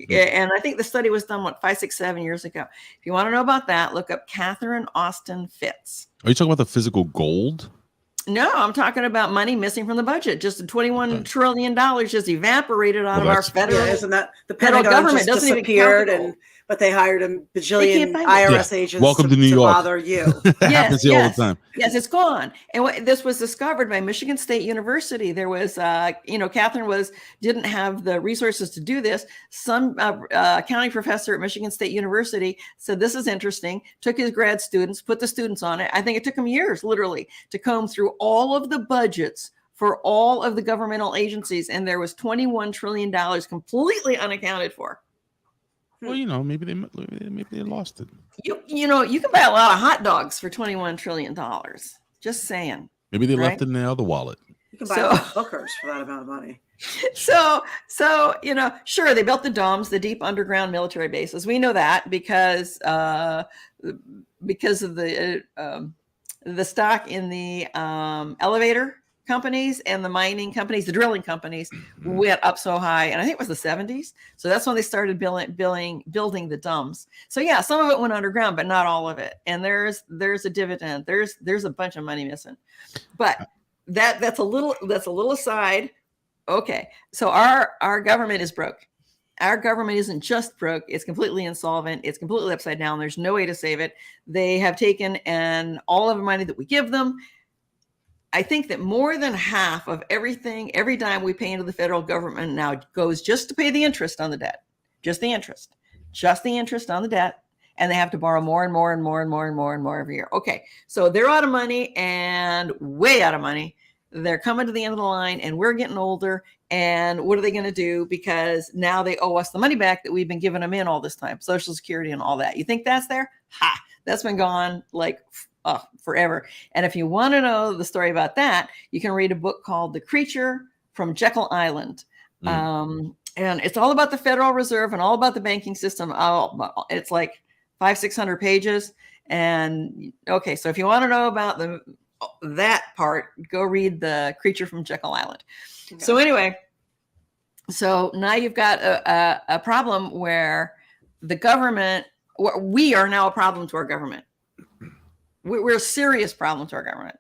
And I think the study was done, 5, 6, 7 years ago. If you want to know about that, look up Catherine Austin Fitts. Are you talking about the physical gold? No, I'm talking about money missing from the budget. Just $21 trillion just evaporated out of our federal. Yeah, isn't that the federal government just disappeared? But they hired a bajillion IRS agents. Welcome to New York. Bother you. Happens here all the time. Yes, it's gone. And this was discovered by Michigan State University. There was, Catherine didn't have the resources to do this. Some accounting professor at Michigan State University said, this is interesting, took his grad students, put the students on it. I think it took him years, literally, to comb through all of the budgets for all of the governmental agencies. And there was $21 trillion completely unaccounted for. Well, maybe they lost it. You can buy a lot of hot dogs for $21 trillion. Just saying. Maybe they left it in the other wallet. You can buy hookers for that amount of money. So sure, they built the domes, the deep underground military bases. We know that because of the stock in the elevator companies and the mining companies, the drilling companies went up so high, and I think it was the 70s. So that's when they started building the domes. So yeah, some of it went underground, but not all of it. And there's a dividend. There's a bunch of money missing. But that's a little aside. Okay, so our government is broke. Our government isn't just broke; it's completely insolvent. It's completely upside down. There's no way to save it. They have taken and all of the money that we give them. I think that more than half of everything, every dime we pay into the federal government now goes just to pay the interest on the debt, just the interest on the debt, and they have to borrow more and more and more and more and more and more every year. Okay, so they're out of money and way out of money. They're coming to the end of the line, and we're getting older. And what are they going to do? Because now they owe us the money back that we've been giving them in all this time, Social Security and all that. You think that's there? Ha! That's been gone like forever. And if you want to know the story about that, you can read a book called The Creature from Jekyll Island. And it's all about the Federal Reserve and all about the banking system. It's like 500-600 pages. And okay, so if you want to know about that part, go read The Creature from Jekyll Island. Okay. So anyway, so now you've got a problem where the government, we are now a problem to our government. We're a serious problem to our government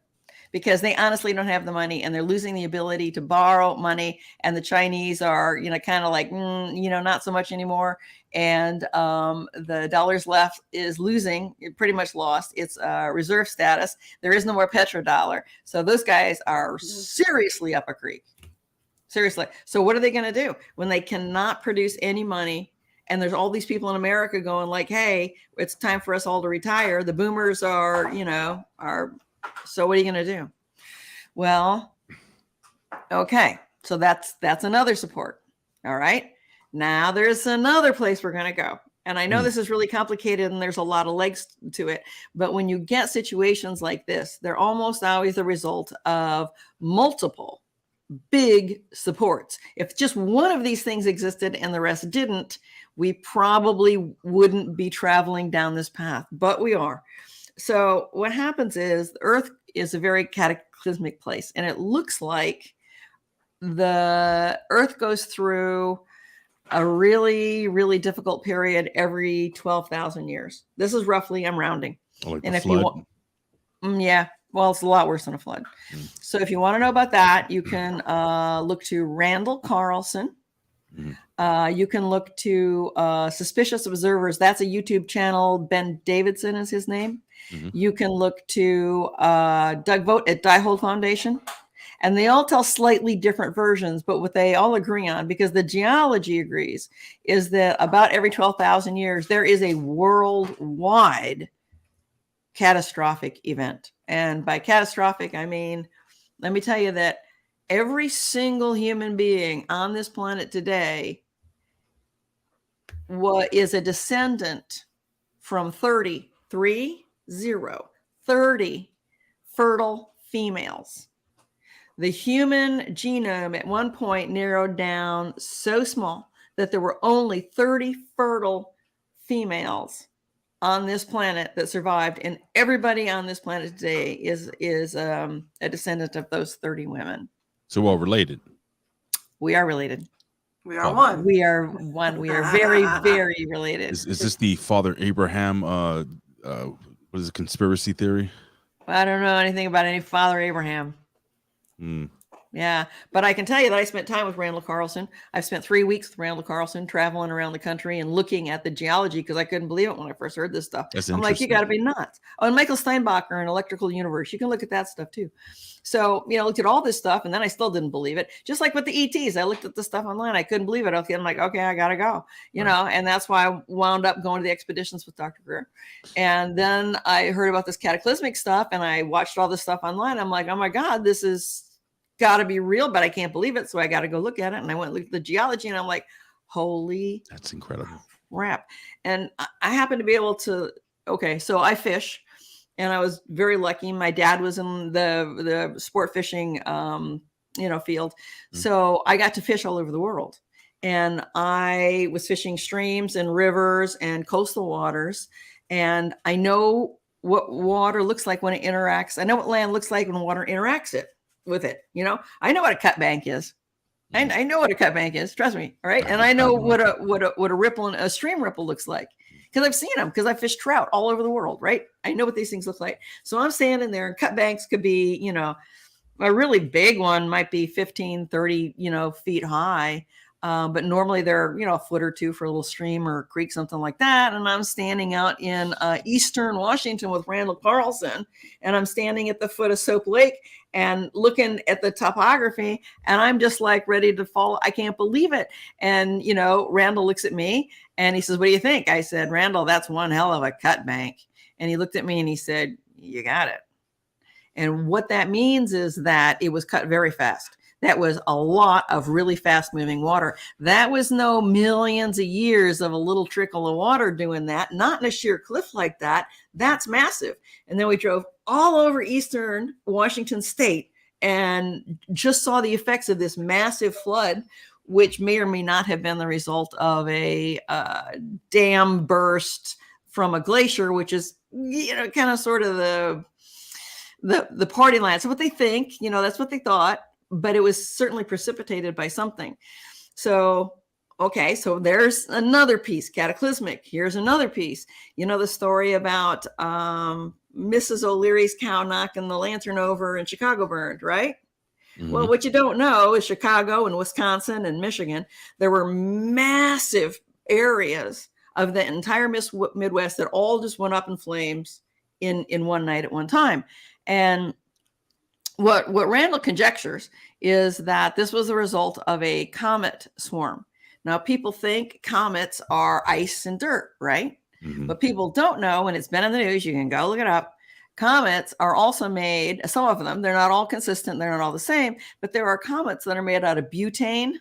because they honestly don't have the money, and they're losing the ability to borrow money. And the Chinese are, kind of like, not so much anymore. And the dollar's left is losing, pretty much lost its reserve status. There is no more petrodollar. So those guys are seriously up a creek. Seriously. So what are they going to do when they cannot produce any money? And there's all these people in America going like, hey, it's time for us all to retire. The boomers are, so what are you going to do? Well, okay. So that's another support. All right. Now there's another place we're going to go. And I know this is really complicated and there's a lot of legs to it. But when you get situations like this, they're almost always the result of multiple big supports. If just one of these things existed and the rest didn't, we probably wouldn't be traveling down this path, but we are. So what happens is the Earth is a very cataclysmic place, and it looks like the Earth goes through a really, really difficult period every 12,000 years. This is roughly, I'm rounding. Like and the if flood. you want, yeah, well, it's a lot worse than a flood. So if you want to know about that, you can look to Randall Carlson. You can look to Suspicious Observers. That's a YouTube channel. Ben Davidson is his name. You can look to Doug Vogt at Diehold Foundation. And they all tell slightly different versions, but what they all agree on, because the geology agrees, is that about every 12,000 years, there is a worldwide catastrophic event. And by catastrophic, I mean, let me tell you that every single human being on this planet today is a descendant from 30 fertile females. The human genome at one point narrowed down so small that there were only 30 fertile females on this planet that survived, and everybody on this planet today is a descendant of those 30 women. So we're all related. We are related. We are one. We are one. We are very, very related. Is this the Father Abraham? What is it? Conspiracy theory? I don't know anything about any Father Abraham. Yeah, but I can tell you that I spent time with Randall Carlson. I've spent 3 weeks with Randall Carlson traveling around the country and looking at the geology because I couldn't believe it when I first heard this stuff. I'm like, you got to be nuts. Oh, and Michael Steinbacher in Electrical Universe. You can look at that stuff too. So, I looked at all this stuff and then I still didn't believe it. Just like with the ETs, I looked at the stuff online. I couldn't believe it. I'm like, okay, I got to go, and that's why I wound up going to the expeditions with Dr. Greer. And then I heard about this cataclysmic stuff and I watched all this stuff online. I'm like, oh my God, this is got to be real, but I can't believe it. So I got to go look at it. And I went and looked at the geology and I'm like, holy, that's incredible crap. And I happen to be able to, so I fish and I was very lucky. My dad was in the sport fishing field. Mm. So I got to fish all over the world. And I was fishing streams and rivers and coastal waters. And I know what water looks like when it interacts. I know what land looks like when water interacts with it. I know what a cut bank is. I know what a cut bank is. Trust me. All right. And I know what a ripple and a stream ripple looks like, because I've seen them, because I fish trout all over the world. Right. I know what these things look like. So I'm standing there, and cut banks could be, a really big one might be 15, 30, feet high. But normally they're, a foot or two for a little stream or creek, something like that. And I'm standing out in Eastern Washington with Randall Carlson, and I'm standing at the foot of Soap Lake and looking at the topography, and I'm just like ready to fall. I can't believe it. And, Randall looks at me and he says, "What do you think?" I said, "Randall, that's one hell of a cut bank." And he looked at me and he said, "You got it." And what that means is that it was cut very fast. That was a lot of really fast moving water. That was no millions of years of a little trickle of water doing that, not in a sheer cliff like that. That's massive. And then we drove all over Eastern Washington State and just saw the effects of this massive flood, which may or may not have been the result of a dam burst from a glacier, which is, kind of sort of the party line. So what they think, that's what they thought. But it was certainly precipitated by something. So, okay, so there's another piece, cataclysmic. Here's another piece. The story about Mrs. O'Leary's cow knocking the lantern over and Chicago burned, right? Mm-hmm. Well, what you don't know is Chicago and Wisconsin and Michigan, there were massive areas of the entire Midwest that all just went up in flames in one night at one time. And what Randall conjectures is that this was a result of a comet swarm. Now, people think comets are ice and dirt, right? Mm-hmm. But people don't know, and it's been in the news, you can go look it up. Comets are also made, some of them, they're not all consistent, they're not all the same, but there are comets that are made out of butane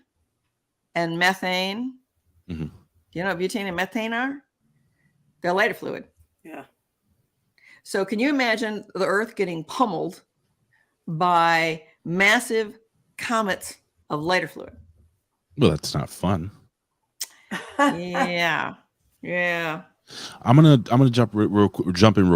and methane. Mm-hmm. Do you know what butane and methane are? They're lighter fluid. Yeah. So can you imagine the Earth getting pummeled by massive comets of lighter fluid? Well, that's not fun. Yeah. I'm gonna jump in real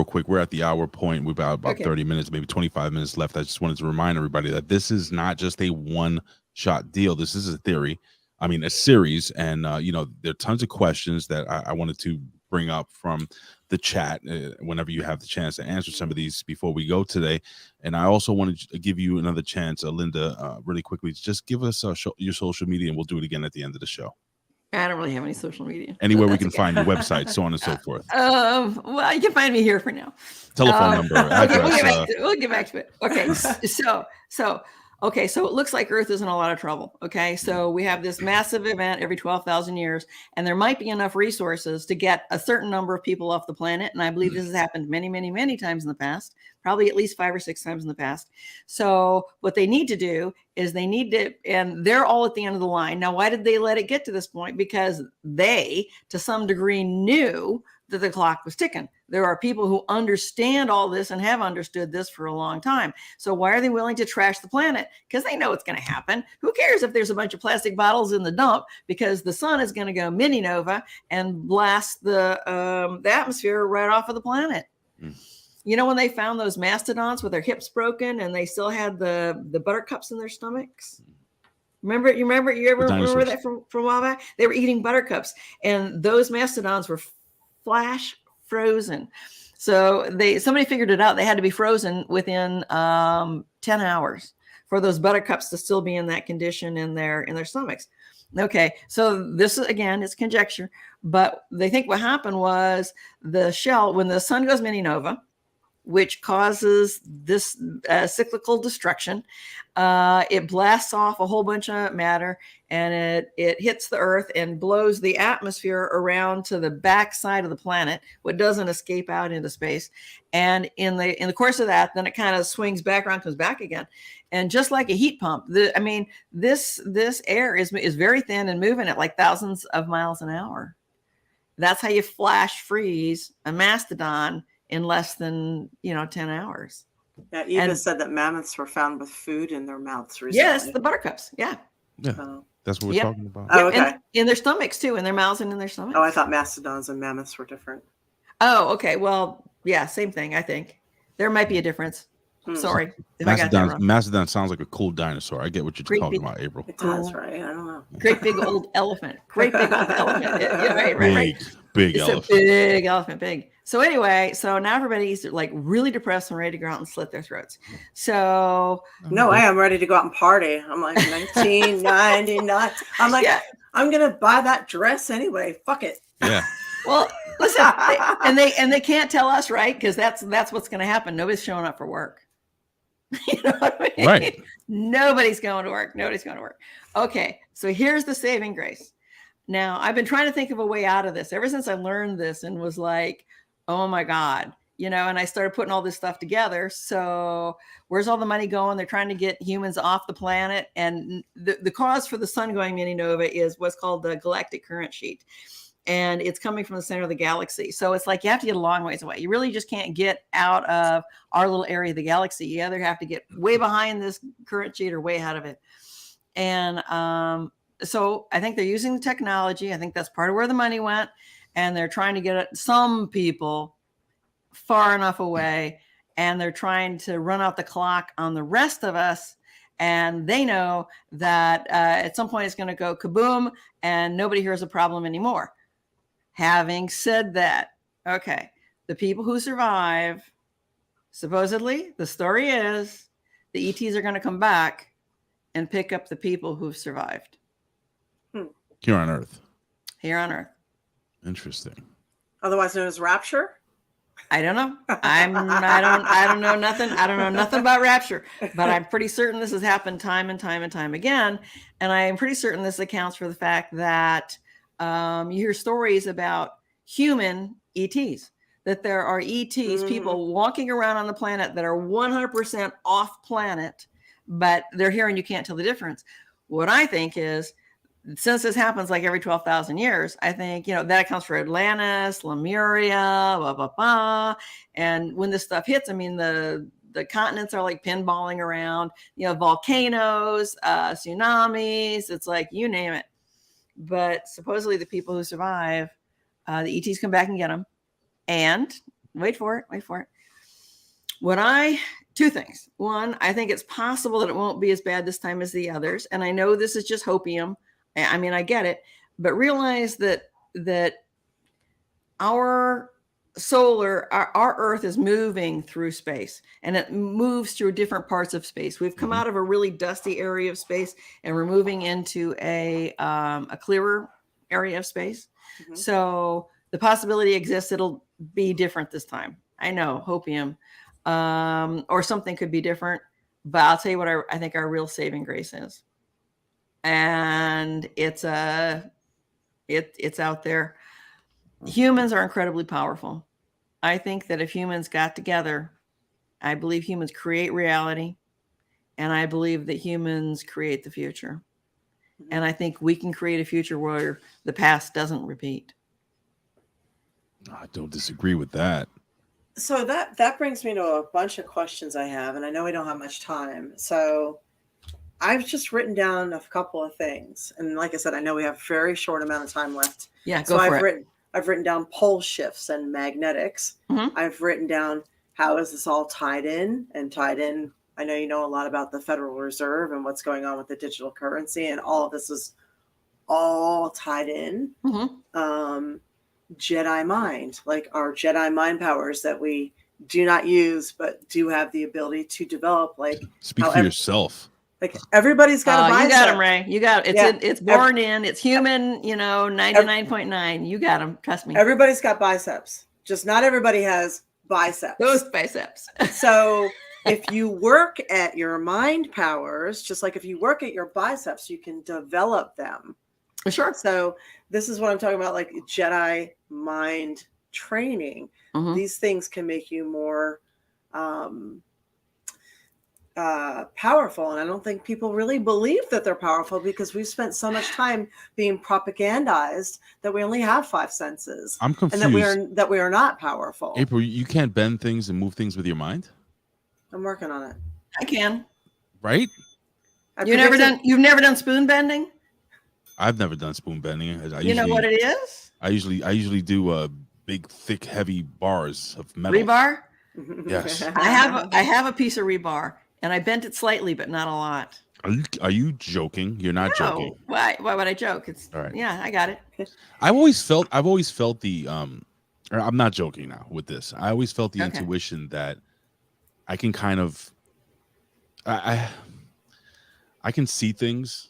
quick. We're at the hour point. We've about okay. 30 minutes, maybe 25 minutes left. I just wanted to remind everybody that this is not just a one-shot deal. This is a theory. I mean, a series, and there are tons of questions that I wanted to bring up from the chat whenever you have the chance to answer some of these before we go today. And I also wanted to give you another chance, Linda, really quickly, just give us your social media, and we'll do it again at the end of the show. I don't really have any social media. Anywhere we can find your website, so on and so forth. Well, you can find me here for now. Telephone number, address. We'll get back to it. Okay, so it looks like Earth is in a lot of trouble. Okay, so we have this massive event every 12,000 years, and there might be enough resources to get a certain number of people off the planet. And I believe this has happened many, many, many times in the past, probably at least 5 or 6 times in the past. So what they need to do is and they're all at the end of the line. Now, why did they let it get to this point? Because they, to some degree, knew that the clock was ticking. There are people who understand all this and have understood this for a long time. So why are they willing to trash the planet? Because they know it's going to happen. Who cares if there's a bunch of plastic bottles in the dump? Because the sun is going to go mini nova and blast the atmosphere right off of the planet. Mm. When they found those mastodons with their hips broken and they still had the buttercups in their stomachs? You ever remember that from a while back? They were eating buttercups, and those mastodons were flash frozen. So somebody figured it out. They had to be frozen within 10 hours for those buttercups to still be in that condition in their stomachs. Okay, so this is, again, it's conjecture, but they think what happened was the shell, when the sun goes mini nova, which causes this cyclical destruction, it blasts off a whole bunch of matter, and it hits the Earth and blows the atmosphere around to the back side of the planet, what doesn't escape out into space. And in the course of that, then it kind of swings back around, comes back again. And just like a heat pump, this air is very thin and moving at like thousands of miles an hour. That's how you flash freeze a mastodon in less than 10 hours. Yeah, Eva And- said that mammoths were found with food in their mouths recently. Yes, the buttercups. Yeah. Yeah, Oh. that's what we're Yep. talking about. Oh, Yep, okay. and in their stomachs too, in their mouths and in their stomachs. Oh, I thought mastodons and mammoths were different. Oh, okay. Well, yeah, same thing. I think there might be a difference. Sorry if I got that wrong. Mastodon sounds like a cool dinosaur. I get what you're Great talking big- about, April. It does, right? I don't know. Great big old elephant. Great big old elephant. Yeah, right. Big It's elephant. a big elephant, big. So anyway, so now everybody's like really depressed and ready to go out and slit their throats. So No, I am ready to go out and party. I'm like 1999. I'm like, Yeah. I'm gonna buy that dress anyway. Fuck it. Yeah. well, listen, they can't tell us, right? Because that's what's going to happen. Nobody's showing up for work. You know what I mean? Right. Nobody's going to work. Nobody's going to work. Okay, so here's the saving grace. Now, I've been trying to think of a way out of this ever since I learned this and was like, oh my God, you know, and I started putting all this stuff together. So where's all the money going? They're trying to get humans off the planet. And the cause for the sun going mini nova is what's called the galactic current sheet. And it's coming from the center of the galaxy. So it's like you have to get a long ways away. You really just can't get out of our little area of the galaxy. You either have to get way behind this current sheet or way ahead of it. And so I think they're using the technology. I think that's part of where the money went. And they're trying to get some people far enough away. And they're trying to run out the clock on the rest of us. And they know that at some point it's going to go kaboom and nobody hears a problem anymore. Having said that, okay, the people who survive, supposedly, the story is the ETs are going to come back and pick up the people who've survived Here on Earth. here on Earth. Interesting. Otherwise known as rapture. I don't know. I don't know nothing. I don't know nothing about rapture, but I'm pretty certain this has happened time and time and time again. And I'm pretty certain this accounts for the fact that you hear stories about human ETs, that there are ETs, people walking around on the planet that are 100% off planet, but they're here and you can't tell the difference. What I think is, since this happens like every 12,000 years, I think, you know, that accounts for Atlantis, Lemuria, blah, blah, blah. And when this stuff hits, I mean, the continents are like pinballing around, you know, volcanoes, tsunamis, it's like, you name it. But supposedly the people who survive, the ETs come back and get them. And wait for it. Two things. One, I think it's possible that it won't be as bad this time as the others. And I know this is just hopium. I mean, I get it, but realize that our Earth is moving through space, and it moves through different parts of space. We've come out of a really dusty area of space, and we're moving into a clearer area of space. So the possibility exists it'll be different this time. I know, hopium, or something could be different, but I'll tell you what I think our real saving grace is. And it's out there. Humans are incredibly powerful. I think that if humans got together, I believe humans create reality, and I believe that humans create the future. And I think we can create a future where the past doesn't repeat. I don't disagree with that. So that brings me to a bunch of questions I have, and I know we don't have much time. So I've just written down a couple of things. And like I said, I know we have a very short amount of time left. Yeah, so go for it. I've written down pole shifts and magnetics. I've written down how is this all tied in. I know you know a lot about the Federal Reserve and what's going on with the digital currency, and all of this is all tied in. Jedi mind, like our Jedi mind powers that we do not use, but do have the ability to develop. Like, speak for yourself. Like everybody's got a bicep. You got him, Ray. You got it. It's born in. It's human. 99.9. You got him. Trust me. Everybody's got biceps. Just not everybody has biceps. Those biceps. So if you work at your mind powers, just like if you work at your biceps, you can develop them. Sure. So this is what I'm talking about, like Jedi mind training. These things can make you more powerful, and I don't think people really believe that they're powerful because we've spent so much time being propagandized that we only have 5 senses. I'm confused. And that we are not powerful. April, you can't bend things and move things with your mind? I'm working on it. I can. Right? You've never done spoon bending? I've never done spoon bending. You know what it is? I usually do big, thick, heavy bars of metal. Rebar? Yes. I have a piece of rebar, and I bent it slightly, but not a lot. Are you joking? You're not joking. Why would I joke? It's all right. Yeah, I got it. I've always felt the or I'm not joking now with this. I always felt the intuition that I can kind of I can see things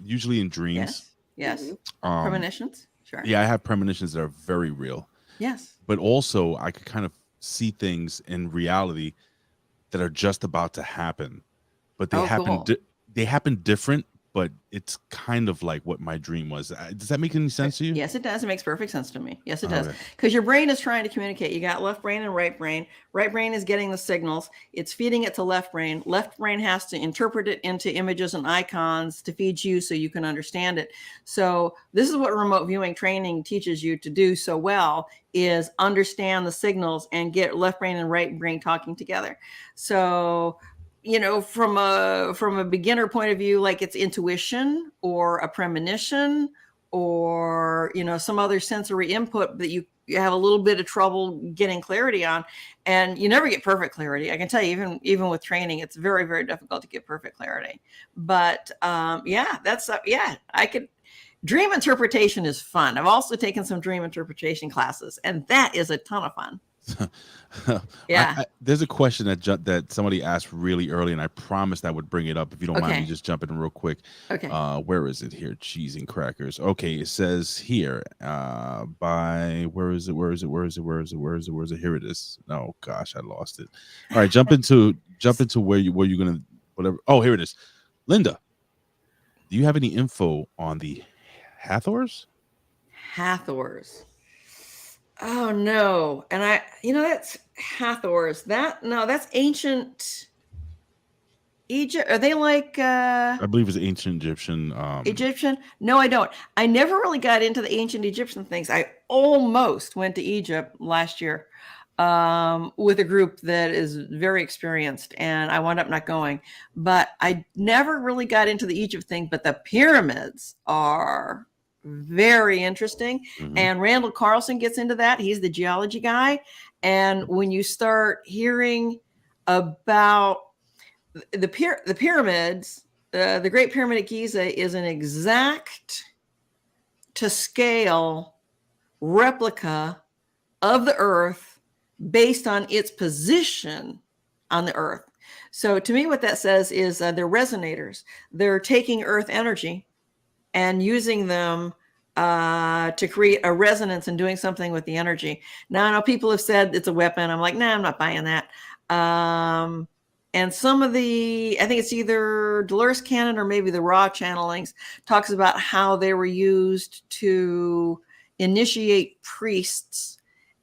usually in dreams. Yes. Premonitions. Sure. Yeah, I have premonitions that are very real. Yes. But also I could kind of see things in reality that are just about to happen, but they happen different, but it's kind of like what my dream was. Does that make any sense to you? Yes, it does. It makes perfect sense to me. Yes, it does. Because your brain is trying to communicate. You got left brain and right brain. Right brain is getting the signals. It's feeding it to left brain. Left brain has to interpret it into images and icons to feed you so you can understand it. So this is what remote viewing training teaches you to do so well, is understand the signals and get left brain and right brain talking together. So from a beginner point of view, like it's intuition or a premonition or some other sensory input that you have a little bit of trouble getting clarity on, and you never get perfect clarity. I can tell you, even with training, it's very, very difficult to get perfect clarity. But dream interpretation is fun. I've also taken some dream interpretation classes, and that is a ton of fun. Yeah. There's a question that somebody asked really early, and I promised I would bring it up. If you don't mind me just jumping real quick. Okay. Where is it here? Cheese and crackers. Okay, it says here. Where is it? Here it is. Oh gosh, I lost it. All right, jump into where you're gonna whatever. Oh, here it is. Linda, do you have any info on the Hathors? Oh no. And that's Hathors. That's ancient Egypt. Are they like I believe it's ancient Egyptian. Egyptian? No, I don't. I never really got into the ancient Egyptian things. I almost went to Egypt last year with a group that is very experienced, and I wound up not going. But I never really got into the Egypt thing, but the pyramids are very interesting. Mhm. And Randall Carlson gets into that. He's the geology guy. And when you start hearing about the pyramids, the Great Pyramid at Giza is an exact to scale replica of the Earth based on its position on the Earth. So to me, what that says is they're resonators. They're taking Earth energy and using them to create a resonance and doing something with the energy. Now, I know people have said it's a weapon. I'm like, nah, I'm not buying that. And some of I think it's either Dolores Cannon or maybe the Raw channelings, talks about how they were used to initiate priests.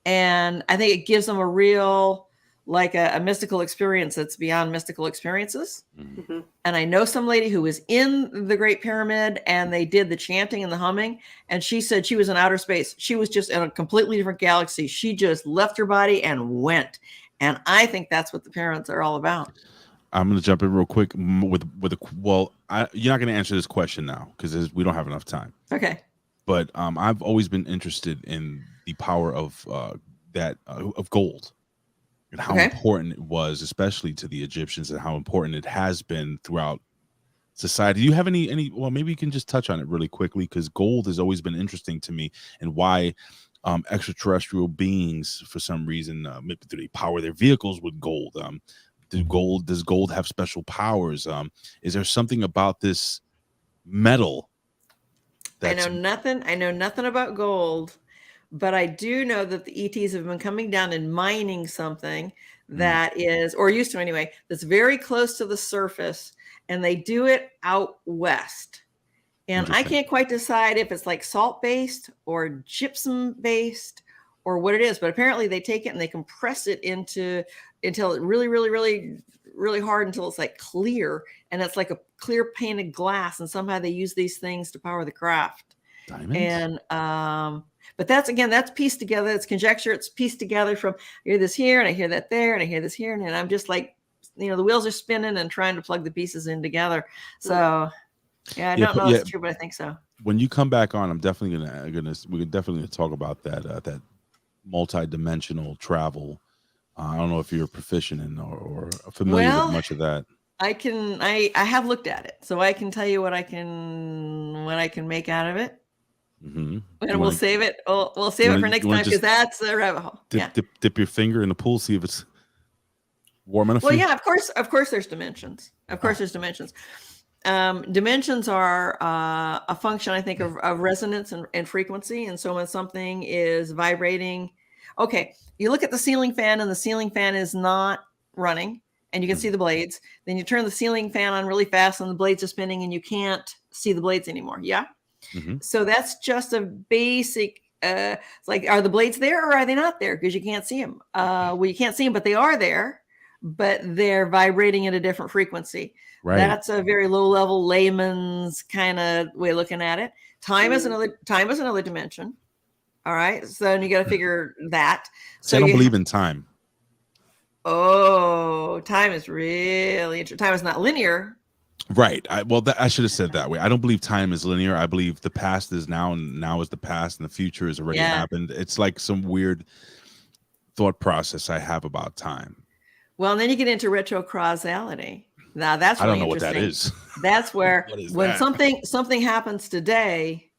And I think it gives them a real, like a mystical experience that's beyond mystical experiences. Mm-hmm. And I know some lady who was in the Great Pyramid, and they did the chanting and the humming, and she said she was in outer space. She was just in a completely different galaxy. She just left her body and went. And I think that's what the pyramids are all about. I'm going to jump in real quick you're not going to answer this question now because we don't have enough time. Okay. But I've always been interested in the power of gold. And how important it was, especially to the Egyptians, and how important it has been throughout society. Do you have any? Well, maybe you can just touch on it really quickly, because gold has always been interesting to me, and why extraterrestrial beings, for some reason, maybe do they power their vehicles with gold? Does gold have special powers? Is there something about this metal? I know nothing about gold. But I do know that the ETs have been coming down and mining something that is, or used to anyway, that's very close to the surface, and they do it out west. And I can't quite decide if it's like salt-based or gypsum-based or what it is, but apparently they take it and they compress it until it really, really, really, really hard until it's like clear, and it's like a clear painted glass, and somehow they use these things to power the craft. Diamonds? And but that's pieced together. It's conjecture. It's pieced together from, I hear this here and I hear that there and I hear this here, and I'm just like, the wheels are spinning and trying to plug the pieces in together. So yeah, I don't know if it's true, but I think so. When you come back on, I'm definitely we're definitely gonna talk about that that multi-dimensional travel. I don't know if you're proficient in or familiar with much of that. I have looked at it, so I can tell you what I can make out of it. Mm-hmm. And we'll save it. We'll save it for next time, because that's a rabbit hole. Dip your finger in the pool, see if it's warm enough. Well, yeah, of course there's dimensions. Of course there's dimensions. Dimensions are a function, I think, of resonance and frequency. And so when something is vibrating, okay, you look at the ceiling fan and the ceiling fan is not running and you can see the blades. Then you turn the ceiling fan on really fast and the blades are spinning and you can't see the blades anymore. Yeah. Mm-hmm. So that's just a basic, it's like, are the blades there or are they not there? Because you can't see them. Well, you can't see them, but they are there, but they're vibrating at a different frequency. Right. That's a very low level layman's kind of way of looking at it. Time is another dimension. All right. So then you got to figure that. So I don't believe in time. Oh, time is really interesting. Time is not linear. Right. I should have said that way. I don't believe time is linear. I believe the past is now, and now is the past, and the future has already happened. It's like some weird thought process I have about time. Well, and then you get into retrocausality. Now that's really I don't know what that is. That's where when something happens today,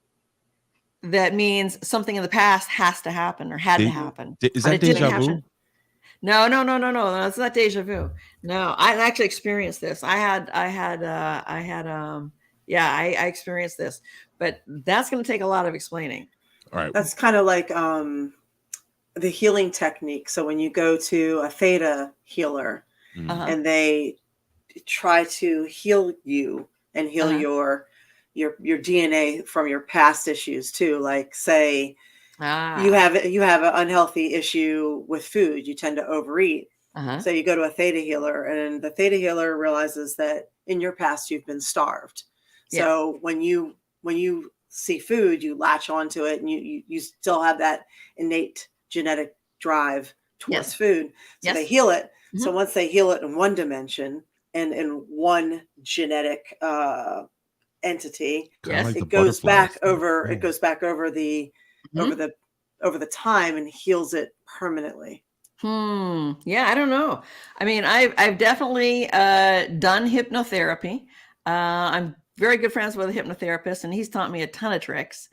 that means something in the past has to happen or had to happen. Is that deja vu? No. That's not deja vu. No, I actually experienced this. I experienced this, but that's going to take a lot of explaining. All right. That's kind of like the healing technique. So when you go to a theta healer and they try to heal you and heal your DNA from your past issues too, like say you have an unhealthy issue with food, you tend to overeat. So you go to a theta healer and the theta healer realizes that in your past you've been starved. So when you see food, you latch onto it and you still have that innate genetic drive towards food. So they heal it. So once they heal it in one dimension and in one genetic entity, it goes back over the time and heals it permanently. Yeah, I don't know. I mean, I've definitely done hypnotherapy. I'm very good friends with a hypnotherapist, and he's taught me a ton of tricks.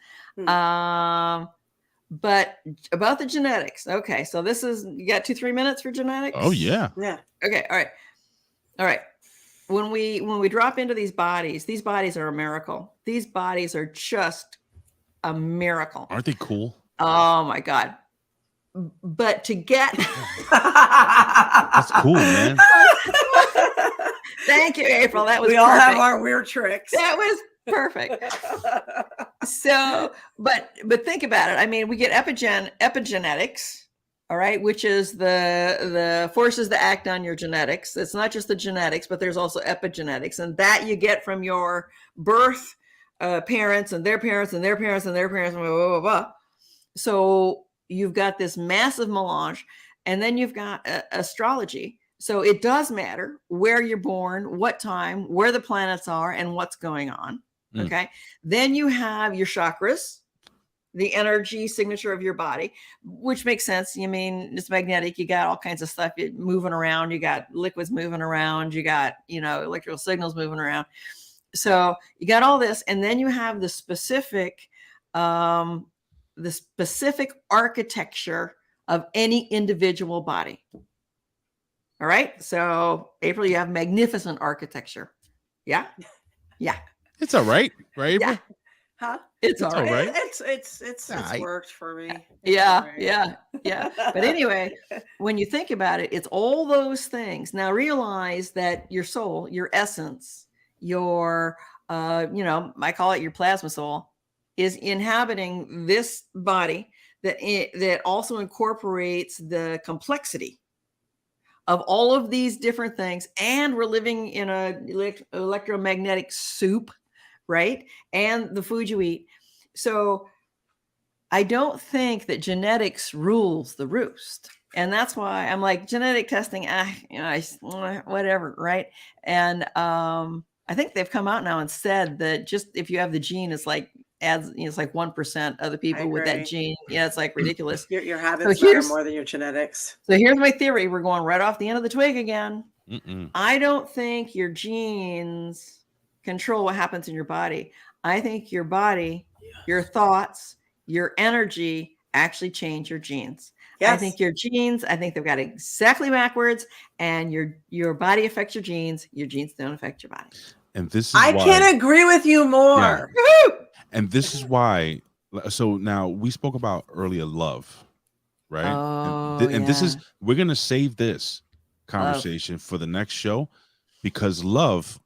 But about the genetics. Okay, so this is, you got 2-3 minutes for genetics? Oh yeah. Yeah. Okay, all right. When we drop into these bodies are a miracle. These bodies are just a miracle. Aren't they cool? Oh my God. But to get that's cool, man. Thank you, April. That was we perfect. all have our weird tricks. That was perfect. So, but think about it. I mean, we get epigenetics, all right, which is the forces that act on your genetics. It's not just the genetics, but there's also epigenetics, and that you get from your birth parents and their parents and their parents and their parents, blah, blah, blah, blah. So you've got this massive melange, and then you've got astrology. So it does matter where you're born, what time, where the planets are, and what's going on. Okay. Then you have your chakras, the energy signature of your body, which makes sense. You mean it's magnetic. You got all kinds of stuff moving around. You got liquids moving around. You got, electrical signals moving around. So you got all this. And then you have the specific architecture of any individual body. All right. So April, you have magnificent architecture. Yeah. Yeah. It's all right. Right, April? Yeah. Huh? It's all right. It's worked for me. Yeah. But anyway, when you think about it, it's all those things. Now realize that your soul, your essence, your, I call it your plasma soul, is inhabiting this body that also incorporates the complexity of all of these different things. And we're living in a electromagnetic soup, right? And the food you eat. so I don't think that genetics rules the roost. And that's why I'm like, genetic testing, whatever, right? And I think they've come out now and said that just if you have the gene, it's like it's like 1% of the people with that gene. Yeah, it's like ridiculous. Your habits matter more than your genetics. So here's my theory. We're going right off the end of the twig again. I don't think your genes control what happens in your body. I think your body, your thoughts, your energy actually change your genes. Yes. I think your genes, I think they've got exactly backwards, and your body affects your genes don't affect your body. And this is I can't agree with you more. Yeah. And this is why, so now we spoke about earlier love, right? Oh, and this is, we're going to save this conversation for the next show, because love,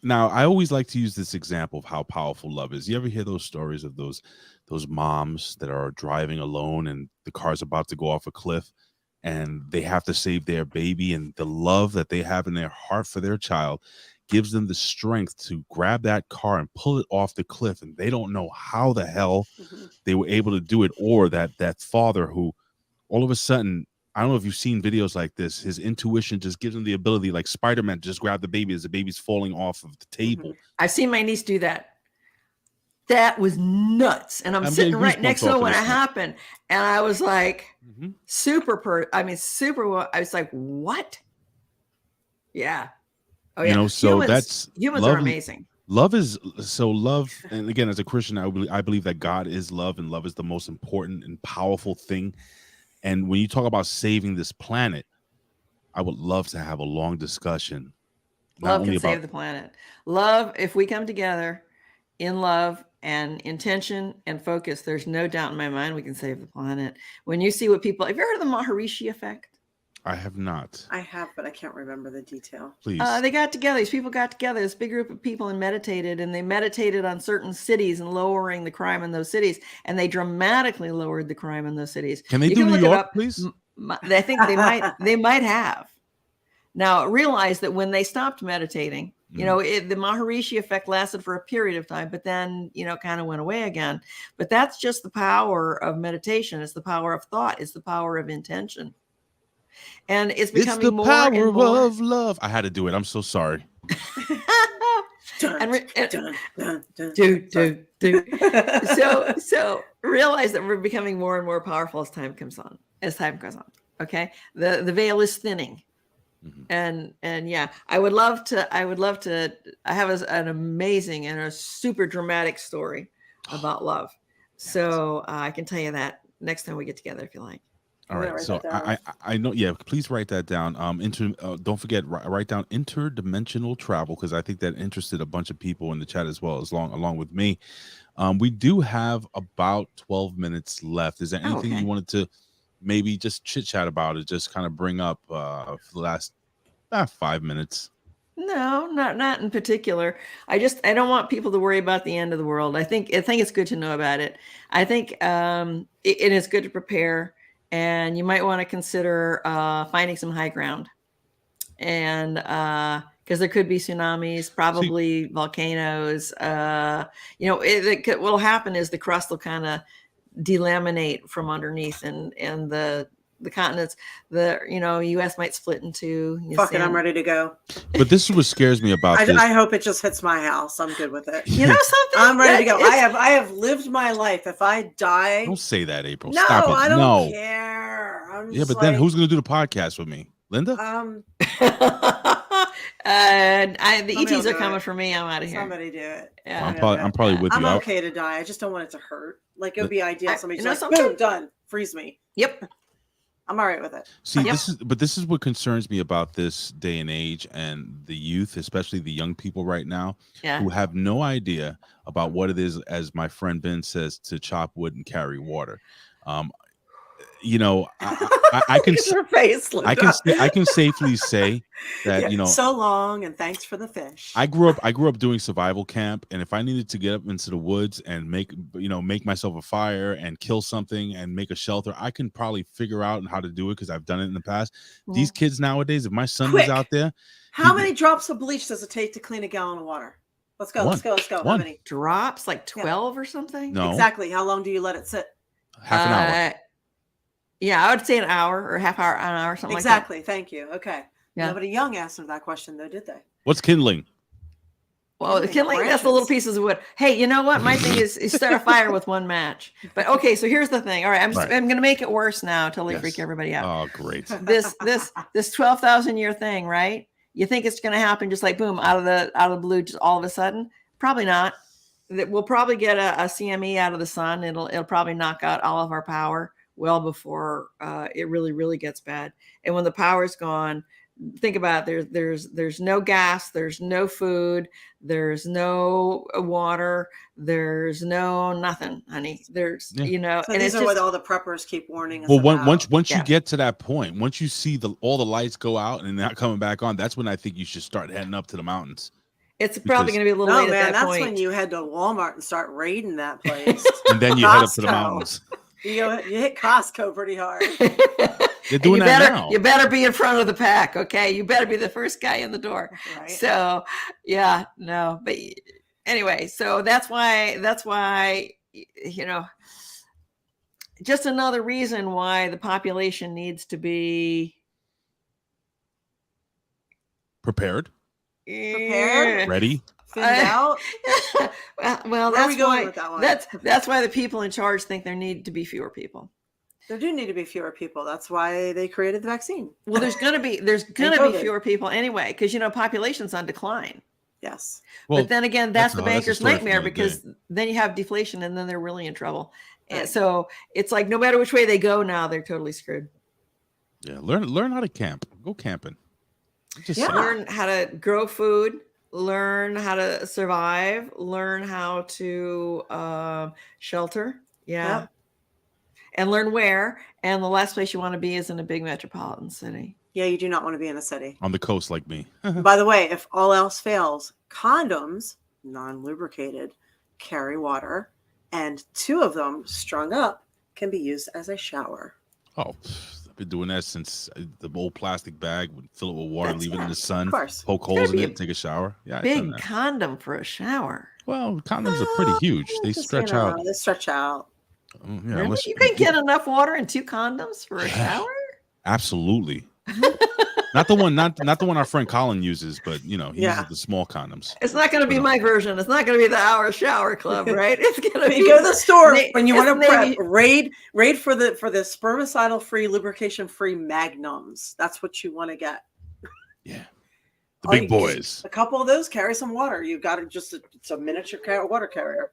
now I always like to use this example of how powerful love is. You ever hear those stories of those moms that are driving alone and the car's about to go off a cliff and they have to save their baby, and the love that they have in their heart for their child gives them the strength to grab that car and pull it off the cliff, and they don't know how the hell they were able to do it. Or that father who all of a sudden, I don't know if you've seen videos like this, his intuition just gives him the ability, like Spider-Man, to just grab the baby as the baby's falling off of the table. I've seen my niece do that. That was nuts. And I'm sitting right next to her when it happened. And I was like, I was like, what? Yeah. Oh, yeah. So humans are amazing. Love, and again, as a Christian, I believe that God is love, and love is the most important and powerful thing. And when you talk about saving this planet, I would love to have a long discussion. Love can save the planet. Love, if we come together in love and intention and focus, there's no doubt in my mind we can save the planet. When you see what people, have you heard of the Maharishi effect? I have not. I have, but I can't remember the detail. Please. They got together. These people got together, this big group of people, and meditated. And they meditated on certain cities and lowering the crime in those cities. And they dramatically lowered the crime in those cities. Can they do New York, please? I think they might. They might have. Now, realize that when they stopped meditating, the Maharishi effect lasted for a period of time, but then, kind of went away again. But that's just the power of meditation. It's the power of thought. It's the power of intention. And it's becoming the more power and more of love. I had to do it. I'm so sorry. So realize that we're becoming more and more powerful as time goes on. Okay. The veil is thinning. And yeah, I have an amazing and a super dramatic story about love. So I can tell you that next time we get together, if you like. All right. So I know. Yeah, please write that down. Don't forget, write down interdimensional travel, because I think that interested a bunch of people in the chat as well, along with me. We do have about 12 minutes left. Is there anything you wanted to maybe just chit chat about, it, just kind of bring up for the last 5 minutes? No, not in particular. I don't want people to worry about the end of the world. I think it's good to know about it. I think it is good to prepare. And you might want to consider finding some high ground, and because there could be tsunamis, probably volcanoes. What will happen is the crust will kind of delaminate from underneath, and the continents, U.S. might split in two. I'm ready to go. But this is what scares me about this. I hope it just hits my house. I'm good with it. You know something? I'm ready to go. I have lived my life. If I die, don't say that, April. No, Stop it. I don't care. Then who's going to do the podcast with me? Linda? The ETs are coming for me. I'm out of here. Somebody do it. Yeah. I'm probably with you. I'm okay to die. I just don't want it to hurt. Like, it would be ideal. Somebody's like, boom, done. Freeze me. Yep. I'm all right with it. See, this is what concerns me about this day and age, and the youth, especially the young people right now, who have no idea about what it is, as my friend Ben says, to chop wood and carry water. I can I can safely say that so long, and thanks for the fish. I grew up doing survival camp, and if I needed to get up into the woods and make myself a fire and kill something and make a shelter, I can probably figure out how to do it, because I've done it in the past. These kids nowadays, if my son was out there, how many drops of bleach does it take to clean a gallon of water? Let's go. One. Let's go. Let's go. How One. many? Drops like 12 or something. No. Exactly. How long do you let it sit? Half an hour. Yeah, I would say an hour or half hour, an hour, something Exactly. like Thank you. Okay. Yeah. Nobody young asked him that question, though, did they? What's kindling? that. Well, the Kindling kindling, that's the little branches. pieces of wood. Hey, you know what? My thing is start a fire with one match. But okay, so here's the thing. All right, I'm Right. going to make it worse now till they Yes. freak everybody out. Oh, great. This 12,000 year thing, right? You think it's going to happen just like boom out of the blue, just all of a sudden? Probably not. That we'll probably get a CME out of the sun. It'll probably knock out all of our power well before it really gets bad. And when the power's gone, think about it, there's no gas, there's no food, there's no water, there's no nothing, honey. There's Yeah. So and these it's are just, what all the preppers keep warning us Well, about. once Yeah. you get to that point, once you see all the lights go out and not coming back on, that's when I think you should start heading up to the mountains. it's probably because- going to be a little No, late man, at that that's point. when you head to Walmart and start raiding that place. And then you head up to the Costco. mountains. You hit Costco pretty hard. They're And doing you that better now. you better be in front of the pack, okay? You better be the first guy in the door. Right? So yeah, no, but anyway, so that's why just another reason why the population needs to be Prepared, Prepared? ready. Thinned out. well, Where are that's we going why with that one? that's why the people in charge think there need to be fewer people. There do need to be fewer people. That's why they created the vaccine. Well, there's gonna be COVID. fewer people anyway, because population's on decline. Yes. Well, But then again, that's the that's a banker's story for nightmare another because then you have deflation and then they're really in trouble. And Right. so it's like no matter which way they go now, they're totally screwed. yeah, learn how to camp. Go camping. Just Yeah. saying. Learn how to grow food, learn how to survive, learn how to shelter. Yeah. Yep. And learn where. And the last place you want to be is in a big metropolitan city. Yeah, you do not want to be in a city. On the coast like me. By the way, if all else fails, condoms, non-lubricated, carry water, and 2 of them strung up can be used as a shower. Oh, I've been doing that since the old plastic bag would fill it with water, That's- leave it in yeah, the sun, of course. poke gotta holes in be it, a take a shower. Yeah, I've done Big that. condom for a shower. Well, condoms are pretty huge. They Just, stretch out. They stretch out. Yeah, Really? unless- You can get enough water in 2 condoms for a Yeah. shower? Absolutely. not the one our friend Colin uses, but he Yeah. uses the small condoms. It's not going to be my version. It's not going to be the hour shower club, right? It's going to You be go to the store Na- when you it's want to prep. Navy- Raid for the spermicidal-free, lubrication-free magnums. That's what you want to get. Yeah. The All big you- boys. A couple of those carry some water. You got it's a miniature water carrier.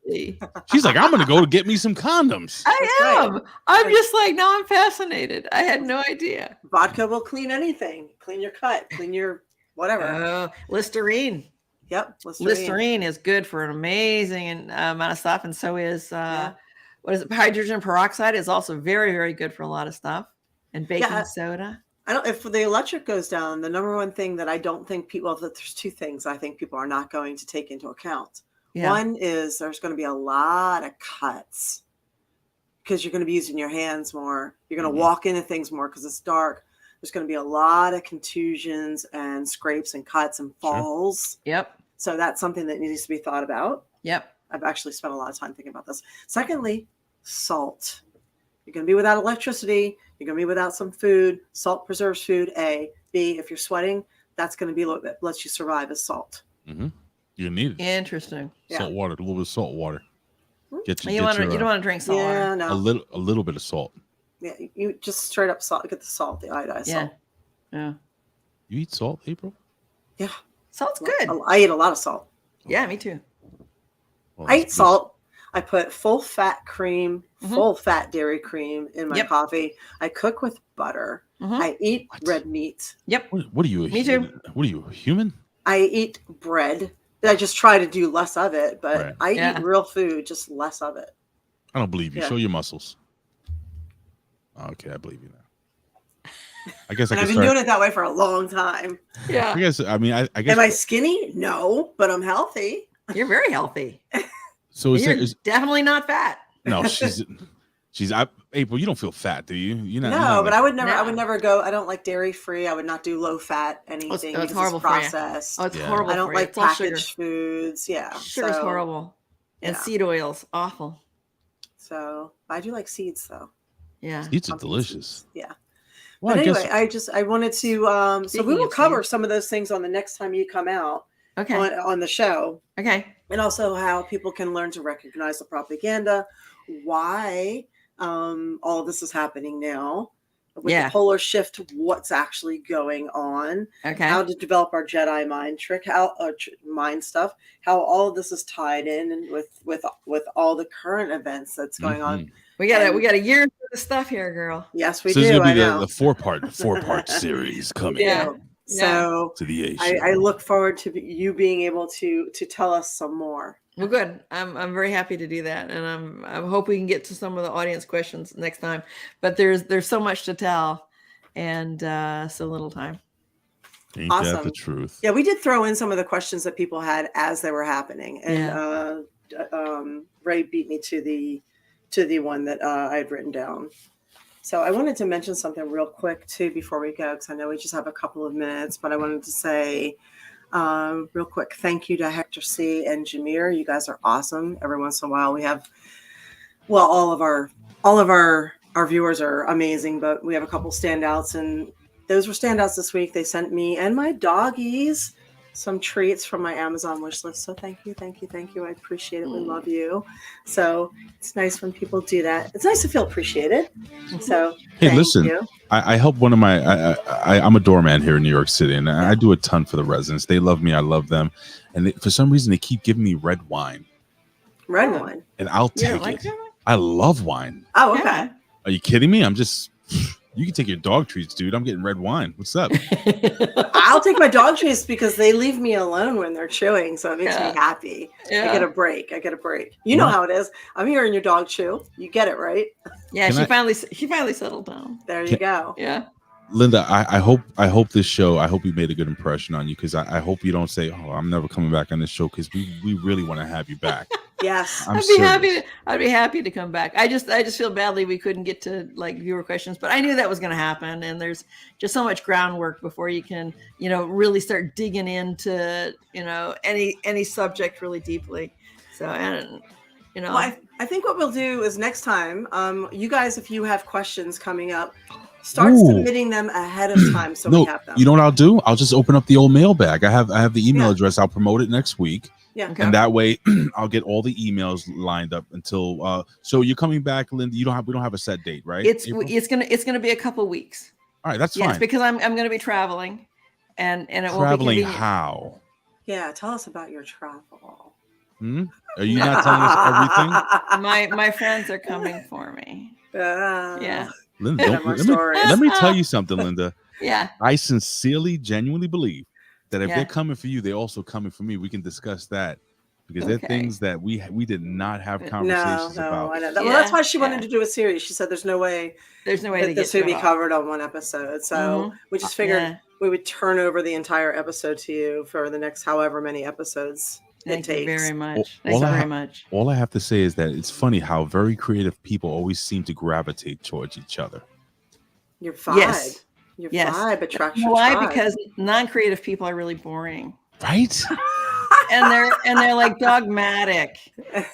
She's like, I'm gonna go to get me some condoms. I That's right. am. I'm just like, now I'm fascinated. I had no idea. Vodka will clean anything. Clean your cut. Clean your whatever. Listerine. Yep. Listerine is good for an amazing amount of stuff. And so is, Yeah. what is it? Hydrogen peroxide is also very, very good for a lot of stuff. And baking Yeah. soda. I don't. If the electric goes down, the number one thing that I don't think people. Well, there's 2 things I think people are not going to take into account. Yeah. One is there's going to be a lot of cuts because you're going to be using your hands more. You're going to Mhm. walk into things more because it's dark. There's going to be a lot of contusions and scrapes and cuts and Sure. falls. Yep. So that's something that needs to be thought about. Yep. I've actually spent a lot of time thinking about this. Secondly, salt. You're going to be without electricity. You're going to be without some food. Salt preserves food, A. B, if you're sweating, that's going to be what lets you survive is salt. Mm-hmm. You need it. Interesting. Yeah. Salt water, a little bit of salt water. Get You get don't want to drink salt water. Yeah, a no. little bit of salt. Yeah, you just straight up salt. Get the salt, the iodized Yeah. salt. Yeah. You eat salt, April? Yeah. Salt's good. I eat a lot of salt. Yeah, me too. Well, I eat that's- salt. I put full fat cream, Mhm. full fat dairy cream in my Yep. coffee. I cook with butter. Mhm. I eat What? red meat. Yep. What are you? Me too. What are you, a human? I eat bread. I just try to do less of it, but Right. I Yeah. eat real food, just less of it. I don't believe you. Yeah. Show your muscles. Okay, I believe you now. I guess I And can I've been start. doing it that way for a long time. Yeah. I guess. I mean, I guess. Am I skinny? No, but I'm healthy. You're very healthy. so is You're there, is, definitely not fat. no, she's. April, you don't feel fat, do you? You're not. No, but I would never. I No. would never go. I don't like dairy free. I would not do low fat anything it's because horrible it's for you. processed. Oh, it's Yeah. horrible I don't for you. like It's all sugar. packaged foods. Yeah, Sugar's so, horrible. And yeah. seed oils, awful. So I do like seeds though. Yeah. Seeds are Pumpkin delicious. seeds. Yeah. Well, But I anyway, guess I wanted to. So we Speaking will of cover seeds. some of those things on the next time you come out Okay. on the show, Okay. and also how people can learn to recognize the propaganda, why all of this is happening now, with Yeah. the polar shift, what's actually going on, Okay. how to develop our Jedi mind trick, how mind stuff, how all of this is tied in and with all the current events that's going on. Mhm. We got a year into the stuff here, girl. Yes, we So this is do. gonna I be know. the four-part series We coming do. Yeah. So to the A I show. look forward to you being able to tell us some more. Well, good. I'm very happy to do that, and I hope we can get to some of the audience questions next time. But there's so much to tell, and so little time. Ain't that the Awesome. truth? Yeah, we did throw in some of the questions that people had as they were happening, and Ray beat me to the one that I had written down. So I wanted to mention something real quick too before we go, because I know we just have a couple of minutes, but I wanted to say real quick, thank you to Hector C and Jameer. You guys are awesome. Every once in a while we have, well, all of our viewers are amazing, but we have a couple standouts, and those were standouts this week. They sent me and my doggies some treats from my Amazon wish list. So thank you. I appreciate it. We love you. So it's nice when people do that. It's nice to feel appreciated. So Hey, thank listen, you. I help one of my. I'm a doorman here in New York City, and I do a ton for the residents. They love me. I love them, and for some reason they keep giving me red wine, Red wine. and I'll You take don't like it. that one? I love wine. Oh, okay. Yeah. Are you kidding me? I'm just. You can take your dog treats, dude. I'm getting red wine. What's up? I'll take my dog treats because they leave me alone when they're chewing, so it makes Yeah. me happy. Yeah. I get a break. You know how it is. I'm hearing your dog chew. You get it, right? Yeah, Can she finally settled down. There you go. Yeah. Linda, I hope this show. I hope we made a good impression on you, because I hope you don't say, "Oh, I'm never coming back on this show," because we really want to have you back. Yes. I'm I'd be happy to come back. I just feel badly we couldn't get to like viewer questions, but I knew that was going to happen, and there's just so much groundwork before you can, really start digging into, any subject really deeply. So, and Well, I think what we'll do is next time, you guys, if you have questions coming up, start Ooh. submitting them ahead of time so No, we have them. you know what I'll do? I'll just open up the old mailbag. I have the email Yeah. address. I'll promote it next week. Yeah. Okay. And that way I'll get all the emails lined up until so you're coming back, Linda. We don't have a set date, right? April? it's gonna be a couple weeks. All right, that's Yes, fine. because I'm gonna be traveling, and it won't be Traveling convenient. how? Yeah, tell us about your travel. Are you not telling us everything? My friends are coming for me. Yeah. Linda, Have more let stories. me tell you something, Linda. Yeah. I sincerely, genuinely believe that if Yeah. they're coming for you, they're also coming for me. We can discuss that, because they're Okay. things that we did not have No, conversations about. I know. Well, that's why she wanted Yeah. to do a series. She said there's no way There's no way that to this get would be to it all. covered on one episode. So we just figured Yeah. we would turn over the entire episode to you for the next however many episodes Thank it you takes. very much. All Thank you I very ha- much. All I have to say is that it's funny how very creative people always seem to gravitate towards each other. Your vibe. Yes. Your Yes. vibe attracts You know your why? tribe. Because non-creative people are really boring, Right? and they're like dogmatic,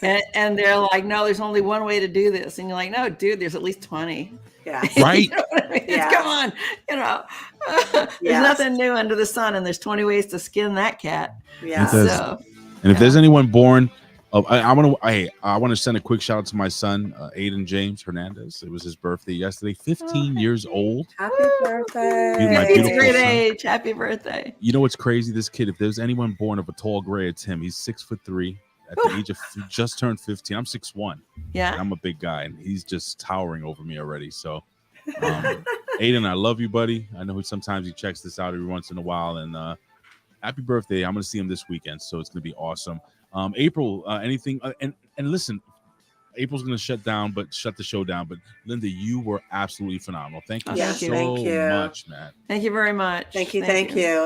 and they're like, no, there's only one way to do this, and you're like, no, dude, there's at least 20. Yeah. Right? You know what I mean? Yeah. Come on, there's Yes. nothing new under the sun, and there's 20 ways to skin that cat. Yeah. It does. So And if there's anyone born, I want to send a quick shout out to my son, Aiden James Hernandez. It was his birthday yesterday. 15 years old. Happy birthday. You're my it's beautiful a great son. age. Happy birthday. You know what's crazy? This kid, if there's anyone born of a tall gray, it's him. He's 6'3" at the age of just turned 15. I'm 6'1". Yeah. I'm a big guy, and he's just towering over me already. So, Aiden, I love you, buddy. I know sometimes he checks this out every once in a while, and happy birthday. I'm going to see him this weekend, so it's going to be awesome. April, anything? And listen, April's going to shut the show down. But Linda, you were absolutely phenomenal. Thank you Yes, so thank you. much, man. Thank you very much. Thank you.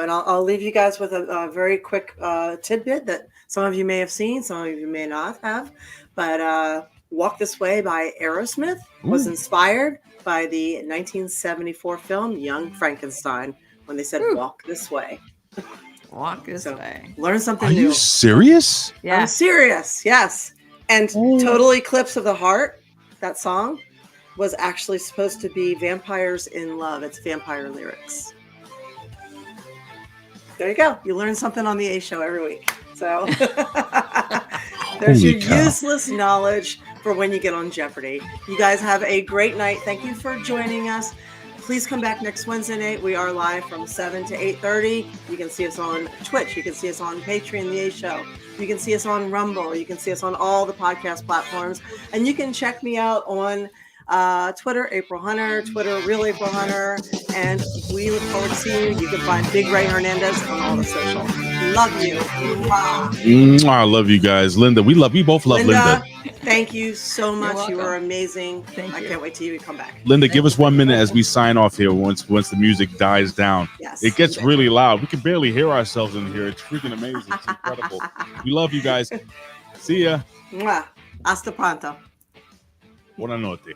And I'll leave you guys with a very quick tidbit that some of you may have seen, some of you may not have. But Walk This Way by Aerosmith was Ooh. inspired by the 1974 film Young Frankenstein when they said Ooh. walk this way. Walk this So, way. learn something Are new. you serious? Yeah. I'm serious. Yes. And Oh. Total Eclipse of the Heart, that song, was actually supposed to be Vampires in Love. It's vampire lyrics. There you go. You learn something on the A Show every week. So there's Holy your cow. useless knowledge for when you get on Jeopardy. You guys have a great night. Thank you for joining us. Please come back next Wednesday night. We are live from 7 to 8:30. You can see us on Twitch. You can see us on Patreon, the A Show. You can see us on Rumble. You can see us on all the podcast platforms. And you can check me out on Twitter, April Hunter, Twitter, Real April Hunter. And we look forward to seeing you. You can find Big Ray Hernandez on all the social. Love you. Mwah. I love you guys. Linda, we both love Linda. Thank you so much. You welcome. are amazing. Thank I you. can't wait till you come back. Linda, Thank give us you. 1 minute as we sign off here once the music dies down. Yes. It gets really loud. We can barely hear ourselves in here. It's freaking amazing. It's incredible. We love you guys. See ya. Mwah. Hasta pronto. Buonanotte.